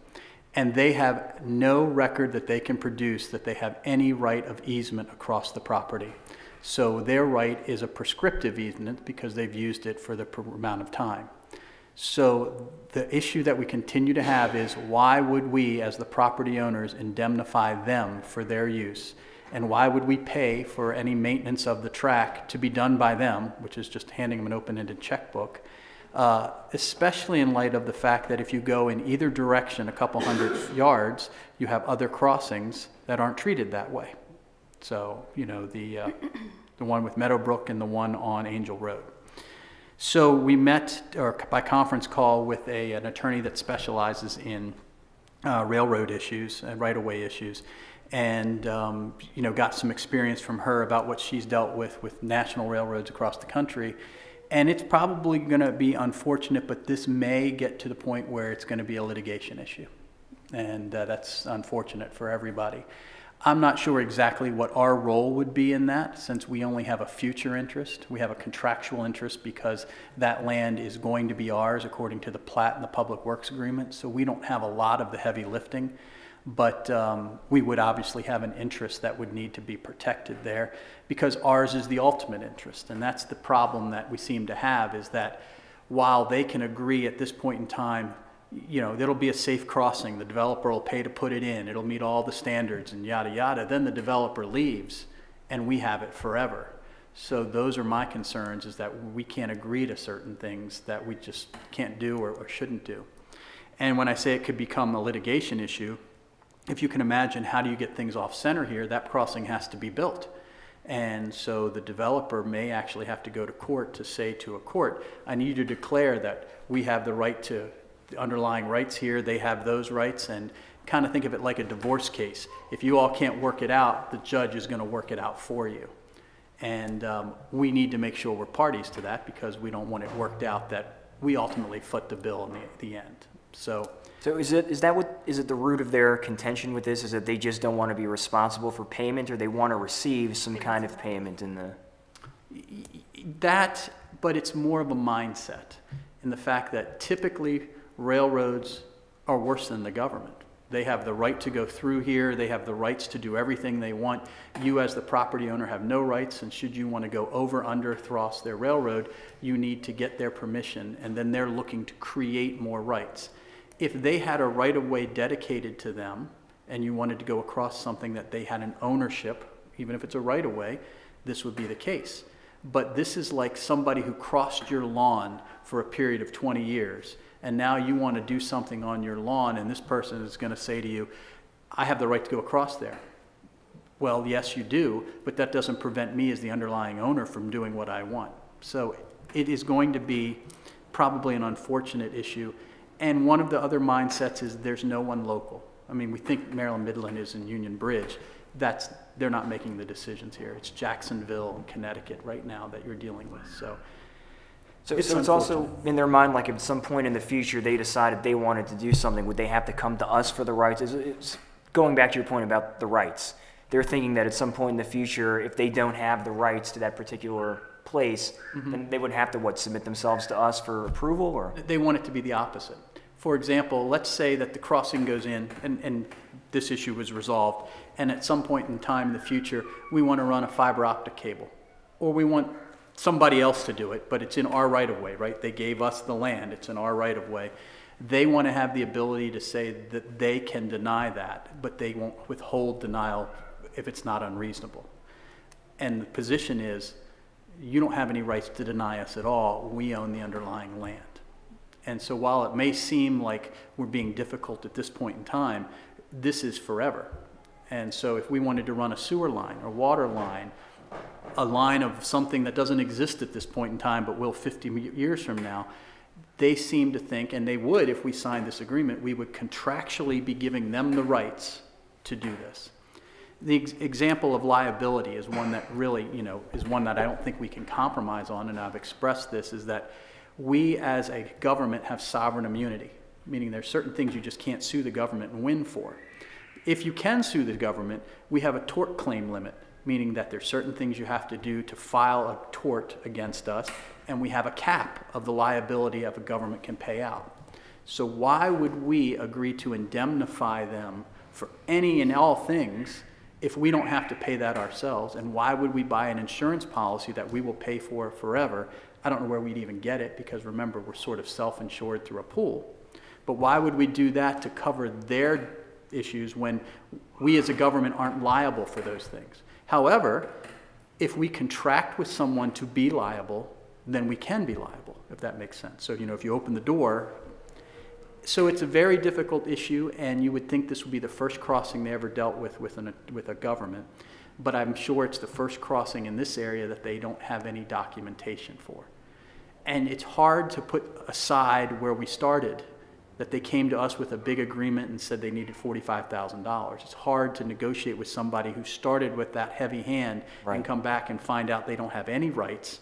And they have no record that they can produce that they have any right of easement across the property. So their right is a prescriptive easement because they've used it for the amount of time. So the issue that we continue to have is why would we, as the property owners, indemnify them for their use? And why would we pay for any maintenance of the track to be done by them, which is just handing them an open-ended checkbook, especially in light of the fact that if you go in either direction a couple hundred yards, you have other crossings that aren't treated that way. So, you know, the one with Meadowbrook and the one on Angel Road. So we met, or by conference call, with an attorney that specializes in railroad issues and right-of-way issues, and you know, got some experience from her about what she's dealt with national railroads across the country. And it's probably going to be unfortunate, but this may get to the point where it's going to be a litigation issue, and that's unfortunate for everybody. I'm not sure exactly what our role would be in that, since we only have a future interest. We have a contractual interest because that land is going to be ours according to the plat and the Public Works Agreement, so we don't have a lot of the heavy lifting, but we would obviously have an interest that would need to be protected there because ours is the ultimate interest, and that's the problem that we seem to have, is that while they can agree at this point in time, you know, there'll be a safe crossing, the developer will pay to put it in, it'll meet all the standards and yada yada, then the developer leaves and we have it forever. So those are my concerns, is that we can't agree to certain things that we just can't do or shouldn't do. And when I say it could become a litigation issue, if you can imagine, how do you get things off center here? That crossing has to be built. And so the developer may actually have to go to court to say to a court, I need you to declare that we have the right to the underlying rights here, they have those rights, and kind of think of it like a divorce case. If you all can't work it out, the judge is going to work it out for you. And we need to make sure we're parties to that, because we don't want it worked out that we ultimately foot the bill in the end. So is it the root of their contention with this? Is that they just don't want to be responsible for payment, or they want to receive some kind of payment in the... That, but it's more of a mindset in the fact that typically railroads are worse than the government. They have the right to go through here. They have the rights to do everything they want. You as the property owner have no rights, and should you want to go over, under, across their railroad, you need to get their permission, and then they're looking to create more rights. If they had a right-of-way dedicated to them, and you wanted to go across something that they had an ownership, even if it's a right-of-way, this would be the case. But this is like somebody who crossed your lawn for a period of 20 years, and now you want to do something on your lawn, and this person is going to say to you, I have the right to go across there. Well, yes, you do, but that doesn't prevent me as the underlying owner from doing what I want. So it is going to be probably an unfortunate issue. And one of the other mindsets is there's no one local. I mean, we think Maryland Midland is in Union Bridge. They're not making the decisions here. It's Jacksonville and Connecticut right now that you're dealing with. So it's also in their mind, like if at some point in the future they decided they wanted to do something, would they have to come to us for the rights? It's going back to your point about the rights. They're thinking that at some point in the future, if they don't have the rights to that particular place, then they would have to, submit themselves to us for approval? Or they want it to be the opposite. For example, let's say that the crossing goes in and this issue was resolved, and at some point in time in the future, we want to run a fiber optic cable, or we want somebody else to do it, but it's in our right-of-way, right? They gave us the land, it's in our right-of-way. They want to have the ability to say that they can deny that, but they won't withhold denial if it's not unreasonable. And the position is, you don't have any rights to deny us at all, we own the underlying land. And so while it may seem like we're being difficult at this point in time, this is forever. And so if we wanted to run a sewer line or water line, a line of something that doesn't exist at this point in time but will 50 years from now, they seem to think, and they would if we signed this agreement, we would contractually be giving them the rights to do this. The example of liability is one that really, is one that I don't think we can compromise on, and I've expressed this, is that we as a government have sovereign immunity, meaning there's certain things you just can't sue the government and win for. If you can sue the government, we have a tort claim limit, meaning that there's certain things you have to do to file a tort against us, and we have a cap of the liability of a government can pay out. So why would we agree to indemnify them for any and all things if we don't have to pay that ourselves? And why would we buy an insurance policy that we will pay for forever? I don't know where we'd even get it, because remember, we're sort of self-insured through a pool. But why would we do that to cover their issues when we as a government aren't liable for those things? However, if we contract with someone to be liable, then we can be liable, if that makes sense. So, if you open the door. So it's a very difficult issue, and you would think this would be the first crossing they ever dealt with a government. But I'm sure it's the first crossing in this area that they don't have any documentation for. And it's hard to put aside where we started, that they came to us with a big agreement and said they needed $45,000. It's hard to negotiate with somebody who started with that heavy hand and come back and find out they don't have any rights.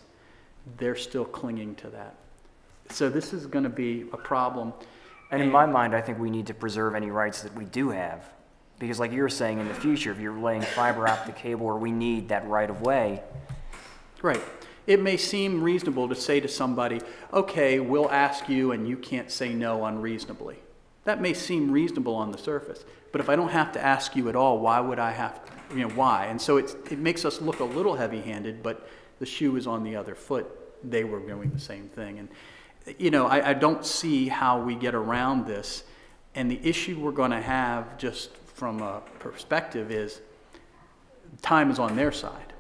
They're still clinging to that. So this is going to be a problem. And in my mind, I think we need to preserve any rights that we do have. Because like you were saying, in the future, if you're laying fiber optic cable or we need that right of way. Right. It may seem reasonable to say to somebody, okay, we'll ask you and you can't say no unreasonably. That may seem reasonable on the surface. But if I don't have to ask you at all, why would I have to, why? And so it makes us look a little heavy-handed, but the shoe is on the other foot. They were doing the same thing. And I don't see how we get around this. And the issue we're going to have, just from a perspective, is time is on their side.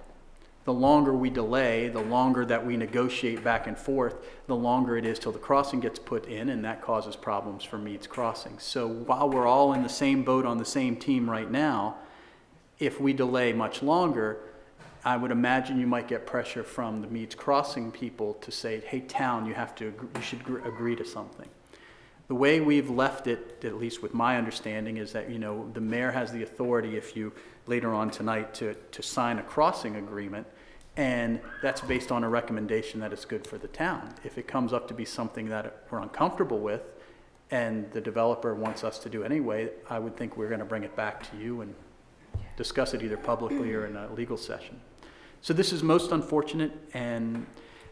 The longer we delay, the longer that we negotiate back and forth, the longer it is till the crossing gets put in, and that causes problems for Meads Crossing. So while we're all in the same boat on the same team right now, if we delay much longer, I would imagine you might get pressure from the Meads Crossing people to say, hey, town, you should agree to something. The way we've left it, at least with my understanding, is that, the mayor has the authority, if you, later on tonight, to sign a crossing agreement, and that's based on a recommendation that is good for the town. If it comes up to be something that we're uncomfortable with, and the developer wants us to do anyway, I would think we're gonna bring it back to you and discuss it either publicly or in a legal session. So this is most unfortunate, and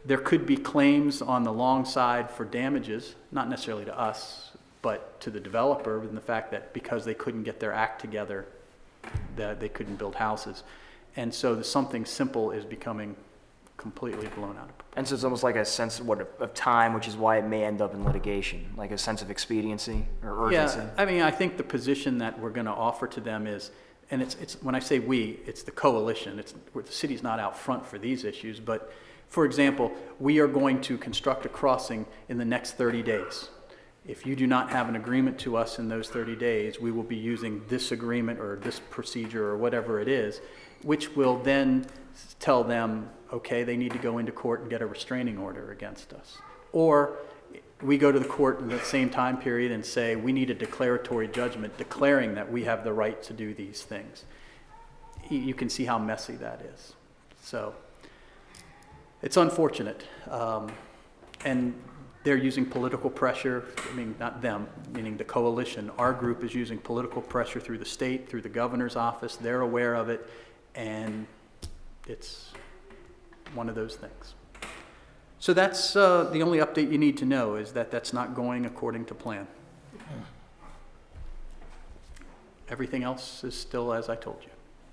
there could be claims on the long side for damages, not necessarily to us, but to the developer, in the fact that because they couldn't get their act together, that they couldn't build houses. And so something simple is becoming completely blown out of proportion. And so it's almost like a sense of time, which is why it may end up in litigation, like a sense of expediency or urgency. Yeah, I mean, I think the position that we're going to offer to them is, and it's when I say we, it's the coalition. The city's not out front for these issues, but for example, we are going to construct a crossing in the next 30 days. If you do not have an agreement to us in those 30 days, we will be using this agreement or this procedure or whatever it is, which will then tell them, okay, they need to go into court and get a restraining order against us. Or we go to the court in the same time period and say, we need a declaratory judgment declaring that we have the right to do these things. You can see how messy that is. So it's unfortunate. And they're using political pressure. I mean, not them, meaning the coalition. Our group is using political pressure through the state, through the governor's office. They're aware of it, and it's one of those things. So that's the only update you need to know, is that that's not going according to plan. Everything else is still as I told you.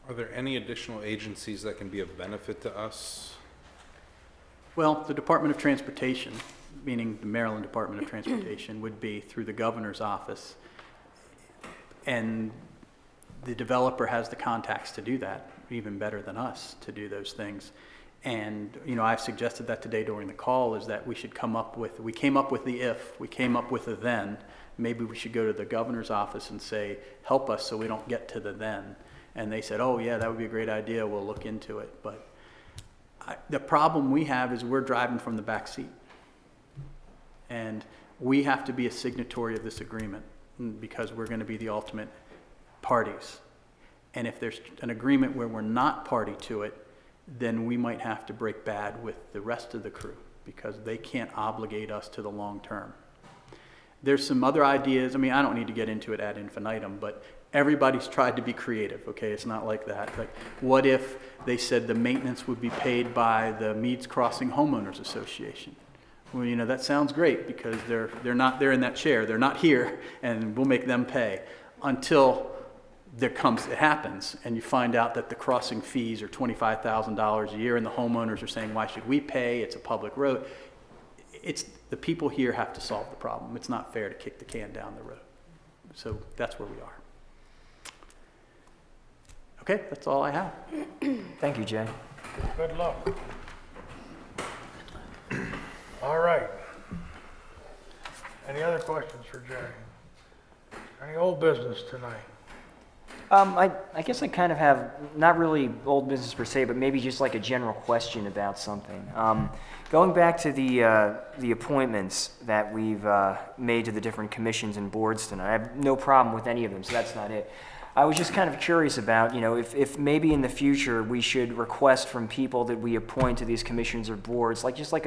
Are there any additional agencies that can be of benefit to us? Well, the Department of Transportation, meaning the Maryland Department of Transportation, would be through the governor's office. And the developer has the contacts to do that, even better than us to do those things. And, I've suggested that today during the call, is that we should we came up with the if, we came up with the then. Maybe we should go to the governor's office and say, help us so we don't get to the then. And they said, oh yeah, that would be a great idea, we'll look into it. But the problem we have is we're driving from the back seat. And we have to be a signatory of this agreement because we're going to be the ultimate parties. And if there's an agreement where we're not party to it, then we might have to break bad with the rest of the crew because they can't obligate us to the long term. There's some other ideas. I mean, I don't need to get into it ad infinitum, but everybody's tried to be creative, okay? It's not like that. Like, what if they said the maintenance would be paid by the Meads Crossing Homeowners Association? Well, that sounds great because they're in that chair. They're not here, and we'll make them pay until it happens, and you find out that the crossing fees are $25,000 a year, and the homeowners are saying, why should we pay? It's a public road. The people here have to solve the problem. It's not fair to kick the can down the road. So that's where we are. Okay, that's all I have. Thank you, Jay. Good luck. All right. Any other questions for Jerry? Any old business tonight? I guess I kind of have, not really old business per se, but maybe just like a general question about something. Going back to the appointments that we've made to the different commissions and boards tonight, I have no problem with any of them, so that's not it. I was just kind of curious about, if maybe in the future we should request from people that we appoint to these commissions or boards, like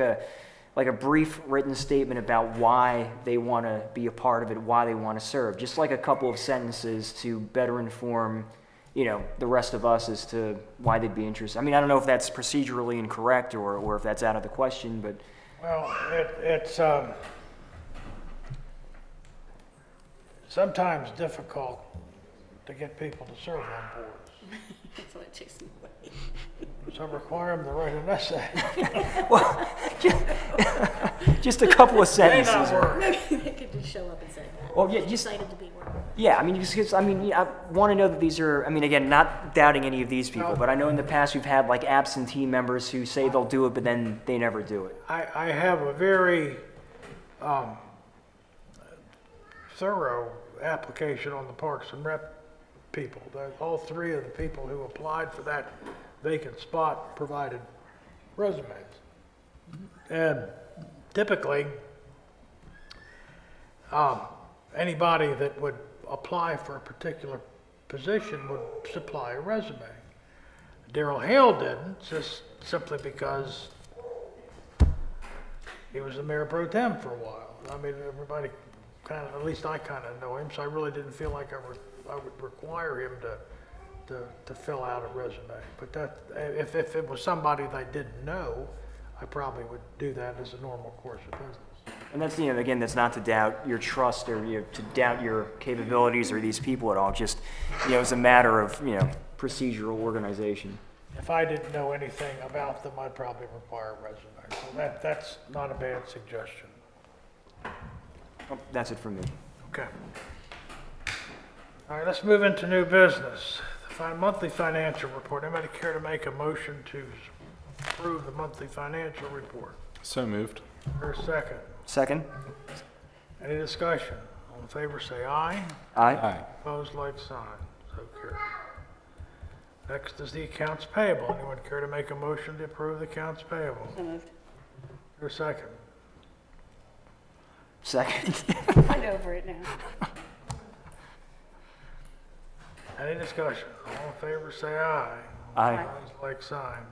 a brief written statement about why they want to be a part of it, why they want to serve. Just like a couple of sentences to better inform, the rest of us as to why they'd be interested. I mean, I don't know if that's procedurally incorrect or if that's out of the question, but... Well, it's sometimes difficult to get people to serve on boards. That's what it takes me away. So require them to write an essay. Well, just a couple of May sentences. not work. Maybe they could just show up and say that. Well, yeah, Excited to be working. Yeah, I mean, because, I mean, I want to know that these are, I mean, again, not doubting any of these people, but I know in the past we've had like absentee members who say they'll do it, but then they never do it. I have a very thorough application on the Parks and Rec people. All three of the people who applied for that vacant spot provided resumes. And typically, anybody that would apply for a particular position would supply a resume. Daryl Hale didn't, just simply because he was the mayor pro tem for a while. I mean, everybody kind of, at least I kind of know him, so I really didn't feel like I would require him to fill out a resume. But that, if it was somebody they didn't know, I probably would do that as a normal course of business. And that's, you know, again, that's not to doubt your trust or to doubt your capabilities or these people at all. Just, you know, it's a matter of, you know, procedural organization. If I didn't know anything about them, I'd probably require a resume. So that's not a bad suggestion. Oh, that's it from me. Okay. All right, let's move into new business. The monthly financial report. Anybody care to make a motion to approve the monthly financial report? So moved. For a second. Second? Any discussion? All in favor say aye. Aye. Aye. Opposed, like sign. So carried. Next is the accounts payable. Anyone care to make a motion to approve the accounts payable? So moved. For a second. Second? Fight over it now. Any discussion? All in favor say aye. Aye. Opposed, like sign.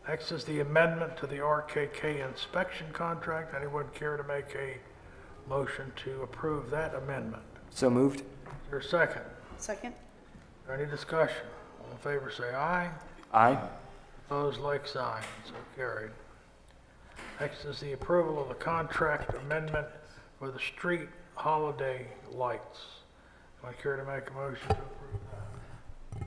Next is the amendment to the RKK inspection contract. Anyone care to make a motion to approve that amendment? So moved? Is there a second? Second? Any discussion? All in favor say aye. Aye. Opposed, like sign. So carried. Next is the approval of the contract amendment for the street holiday lights. Anyone care to make a motion to approve that?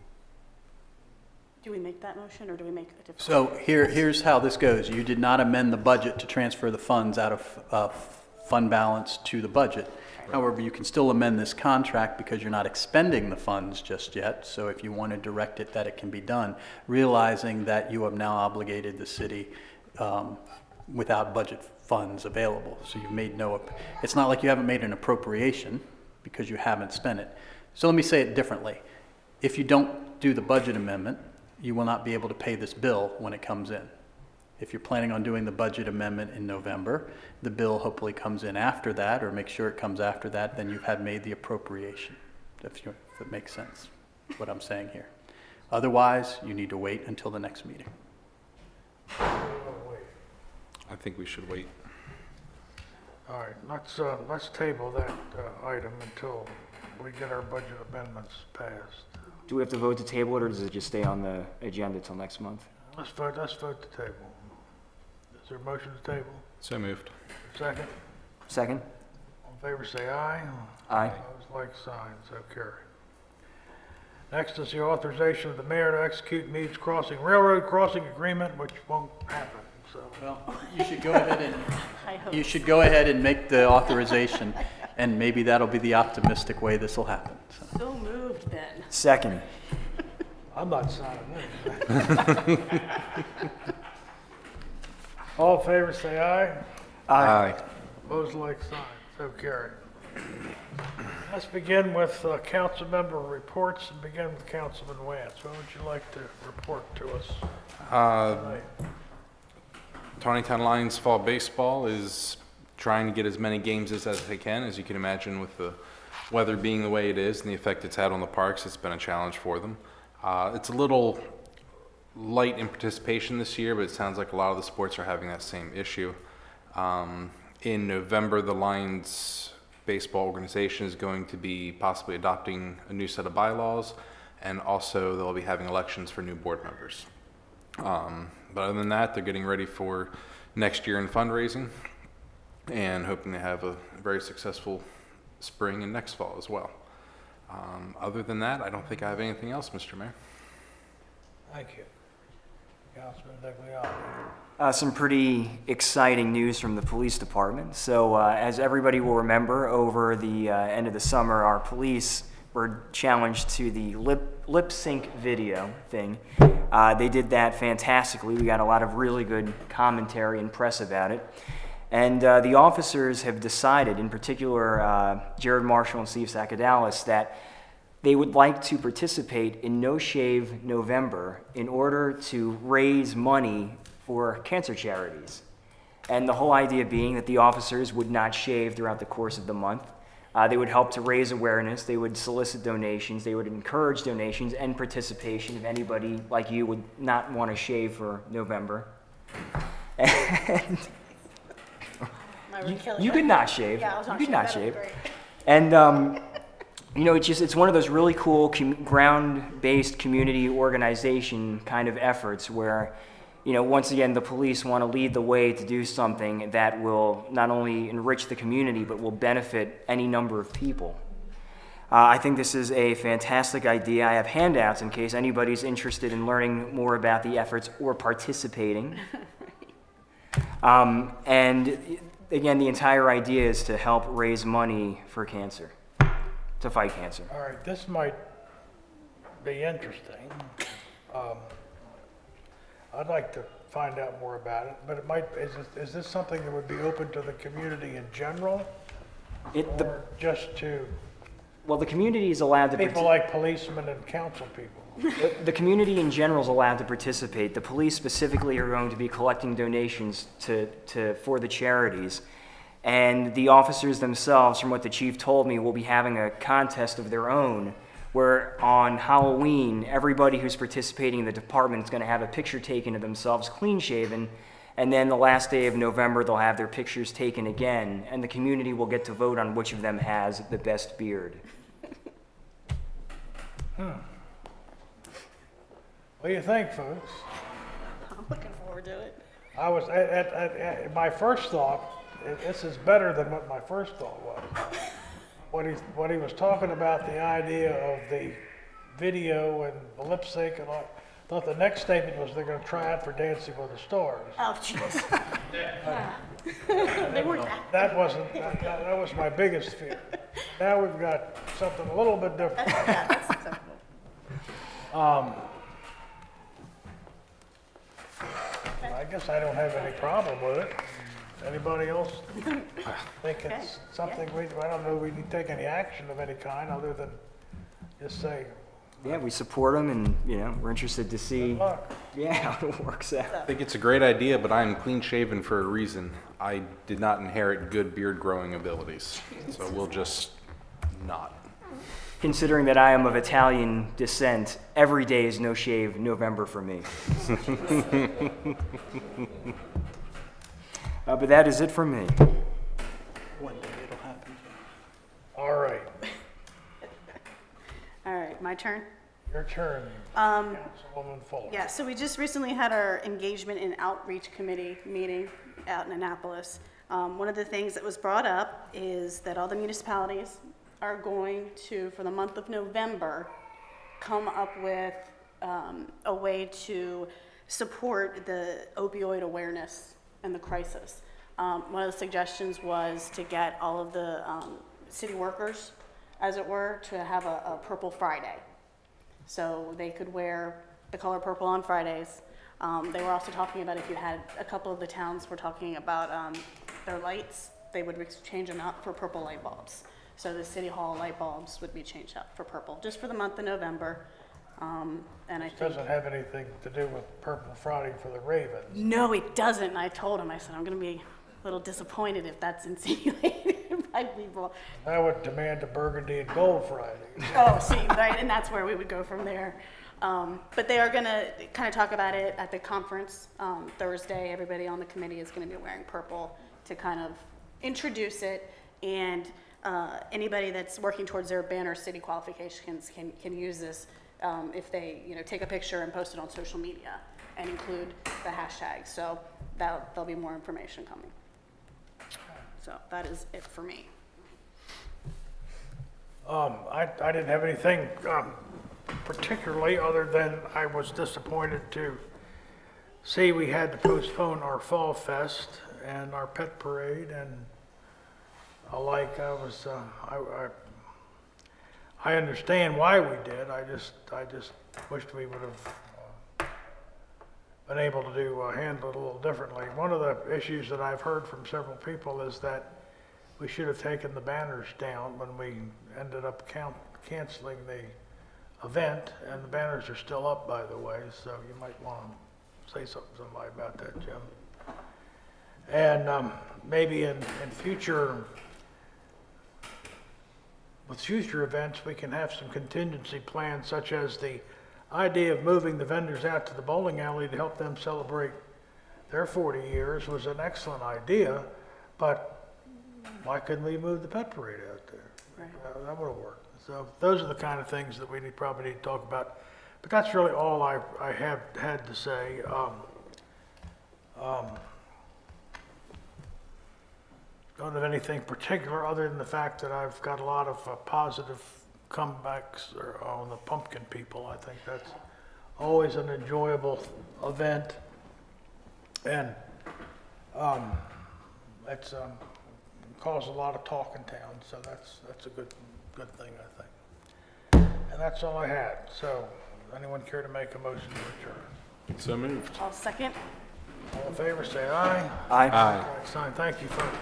Do we make that motion, or do we make a different? So here's how this goes. You did not amend the budget to transfer the funds out of fund balance to the budget. However, you can still amend this contract because you're not expending the funds just yet. So if you want to direct it, that it can be done, realizing that you have now obligated the city without budget funds available. So you've made it's not like you haven't made an appropriation because you haven't spent it. So let me say it differently. If you don't do the budget amendment, you will not be able to pay this bill when it comes in. If you're planning on doing the budget amendment in November, the bill hopefully comes in after that, or make sure it comes after that, then you have made the appropriation, if it makes sense, what I'm saying here. Otherwise, you need to wait until the next meeting. I think we should wait. All right, let's table that item until we get our budget amendments passed. Do we have to vote to table it, or does it just stay on the agenda till next month? Let's vote the table. Is there a motion to table? So moved. Second? Second? All in favor say aye. Aye. Opposed, like sign, so carried. Next is the authorization of the mayor to execute Meads Crossing Railroad Crossing Agreement, which won't happen, so. Well, you should go ahead High hopes. you should go ahead and make the authorization, and maybe that'll be the optimistic way this will happen. So. So moved then. Second? I'm not signing this. All in favor say aye. Aye. Opposed, like sign, so carried. Let's begin with council member reports and begin with Councilman Wance. What would you like to report to us tonight? Taneytown Lions fall baseball is trying to get as many games as they can. As you can imagine, with the weather being the way it is and the effect it's had on the parks, it's been a challenge for them. It's a little light in participation this year, but it sounds like a lot of the sports are having that same issue. In November, the Lions baseball organization is going to be possibly adopting a new set of bylaws, and also they'll be having elections for new board members. But other than that, they're getting ready for next year in fundraising and hoping to have a very successful spring and next fall as well. Other than that, I don't think I have anything else, Mr. Mayor. Thank you. Councilman Degliani. Some pretty exciting news from the police department. So as everybody will remember, over the end of the summer, our police were challenged to the lip sync video thing. They did that fantastically. We got a lot of really good commentary and press about it. And the officers have decided, in particular Jared Marshall and Steve Sakadalis, that they would like to participate in No Shave November in order to raise money for cancer charities. And the whole idea being that the officers would not shave throughout the course of the month. They would help to raise awareness, they would solicit donations, they would encourage donations and participation if anybody like you would not want to shave for November. And you could not shave. Yeah, I was you not could sure. not That'd be shave. great. And you know, it's one of those really cool ground-based community organization kind of efforts where, you know, once again, the police want to lead the way to do something that will not only enrich the community, but will benefit any number of people. I think this is a fantastic idea. I have handouts in case anybody's interested in learning more about the efforts or participating. And again, the entire idea is to help raise money for cancer, to fight cancer. All right, this might be interesting. I'd like to find out more about it, but it might, is this something that would be open to the community in general? Or just to Well, the community is allowed to people like policemen and council people? The community in general is allowed to participate. The police specifically are going to be collecting donations for the charities. And the officers themselves, from what the chief told me, will be having a contest of their own where on Halloween, everybody who's participating in the department is going to have a picture taken of themselves clean shaven. And then the last day of November, they'll have their pictures taken again. And the community will get to vote on which of them has the best beard. What do you think, folks? I'm looking forward to it. I was, my first thought, this is better than what my first thought was. What he was talking about, the idea of the video and the lip sync and all, I thought the next statement was they're gonna try out for Dancing with the Stars. Oh, jeez. They weren't that. That was my biggest fear. Now we've got something a little bit different. Yeah, that's acceptable. I guess I don't have any problem with it. Anybody else think it's something I don't know we need to take any action of any kind other than just say, Yeah, we support them, and you know we're interested to see look, how it works out. I think it's a great idea, but I'm clean shaven for a reason. I did not inherit good beard growing abilities, so we'll just not. Considering that I am of Italian descent, every day is No Shave November for me. But that is it for me. One day it'll happen. all right, All right, my turn. your turn, Councilwoman Fuller. Yeah, so we just recently had our engagement and outreach committee meeting out in Annapolis. One of the things that was brought up is that all the municipalities are going to, for the month of November, come up with a way to support the opioid awareness and the crisis. One of the suggestions was to get all of the city workers, as it were, to have a Purple Friday. So they could wear the color purple on Fridays. They were also talking about if you had, a couple of the towns were talking about their lights, they would change them out for purple light bulbs. So the city hall light bulbs would be changed out for purple, just for the month of November. And I think, Doesn't have anything to do with Purple Friday for the Ravens. no, it doesn't. And I told him, I said, I'm gonna be a little disappointed if that's insinuated by people. I would demand a burgundy and gold Friday. Oh, see, right, and that's where we would go from there. But they are gonna kind of talk about it at the conference Thursday. Everybody on the committee is gonna be wearing purple to kind of introduce it, and anybody that's working towards their banner city qualifications can use this if they, take a picture and post it on social media and include the hashtag. So there'll be more information coming. So that is it for me. I didn't have anything particularly other than I was disappointed to see we had to postpone our Fall Fest and our pet parade and alike. I understand why we did. I just wished we would have been able to handle it a little differently. One of the issues that I've heard from several people is that we should have taken the banners down when we ended up canceling the event, and the banners are still up, by the way, so you might want to say something to somebody about that, Jim. And maybe in future, with future events, we can have some contingency plans, such as the idea of moving the vendors out to the bowling alley to help them celebrate their 40 years was an excellent idea, but why couldn't we move the pet parade out there? Right. That would have worked. So those are the kind of things that we probably need to talk about. But that's really all I have had to say. Don't have anything particular other than the fact that I've got a lot of positive comebacks on the pumpkin people. I think that's always an enjoyable event, and it's caused a lot of talk in town. So that's a good thing, I think. And that's all I had. So, anyone care to make a motion to adjourn? So moved. I'll second. All in favor, say aye. Aye. Aye. Sign. Thank you, folks.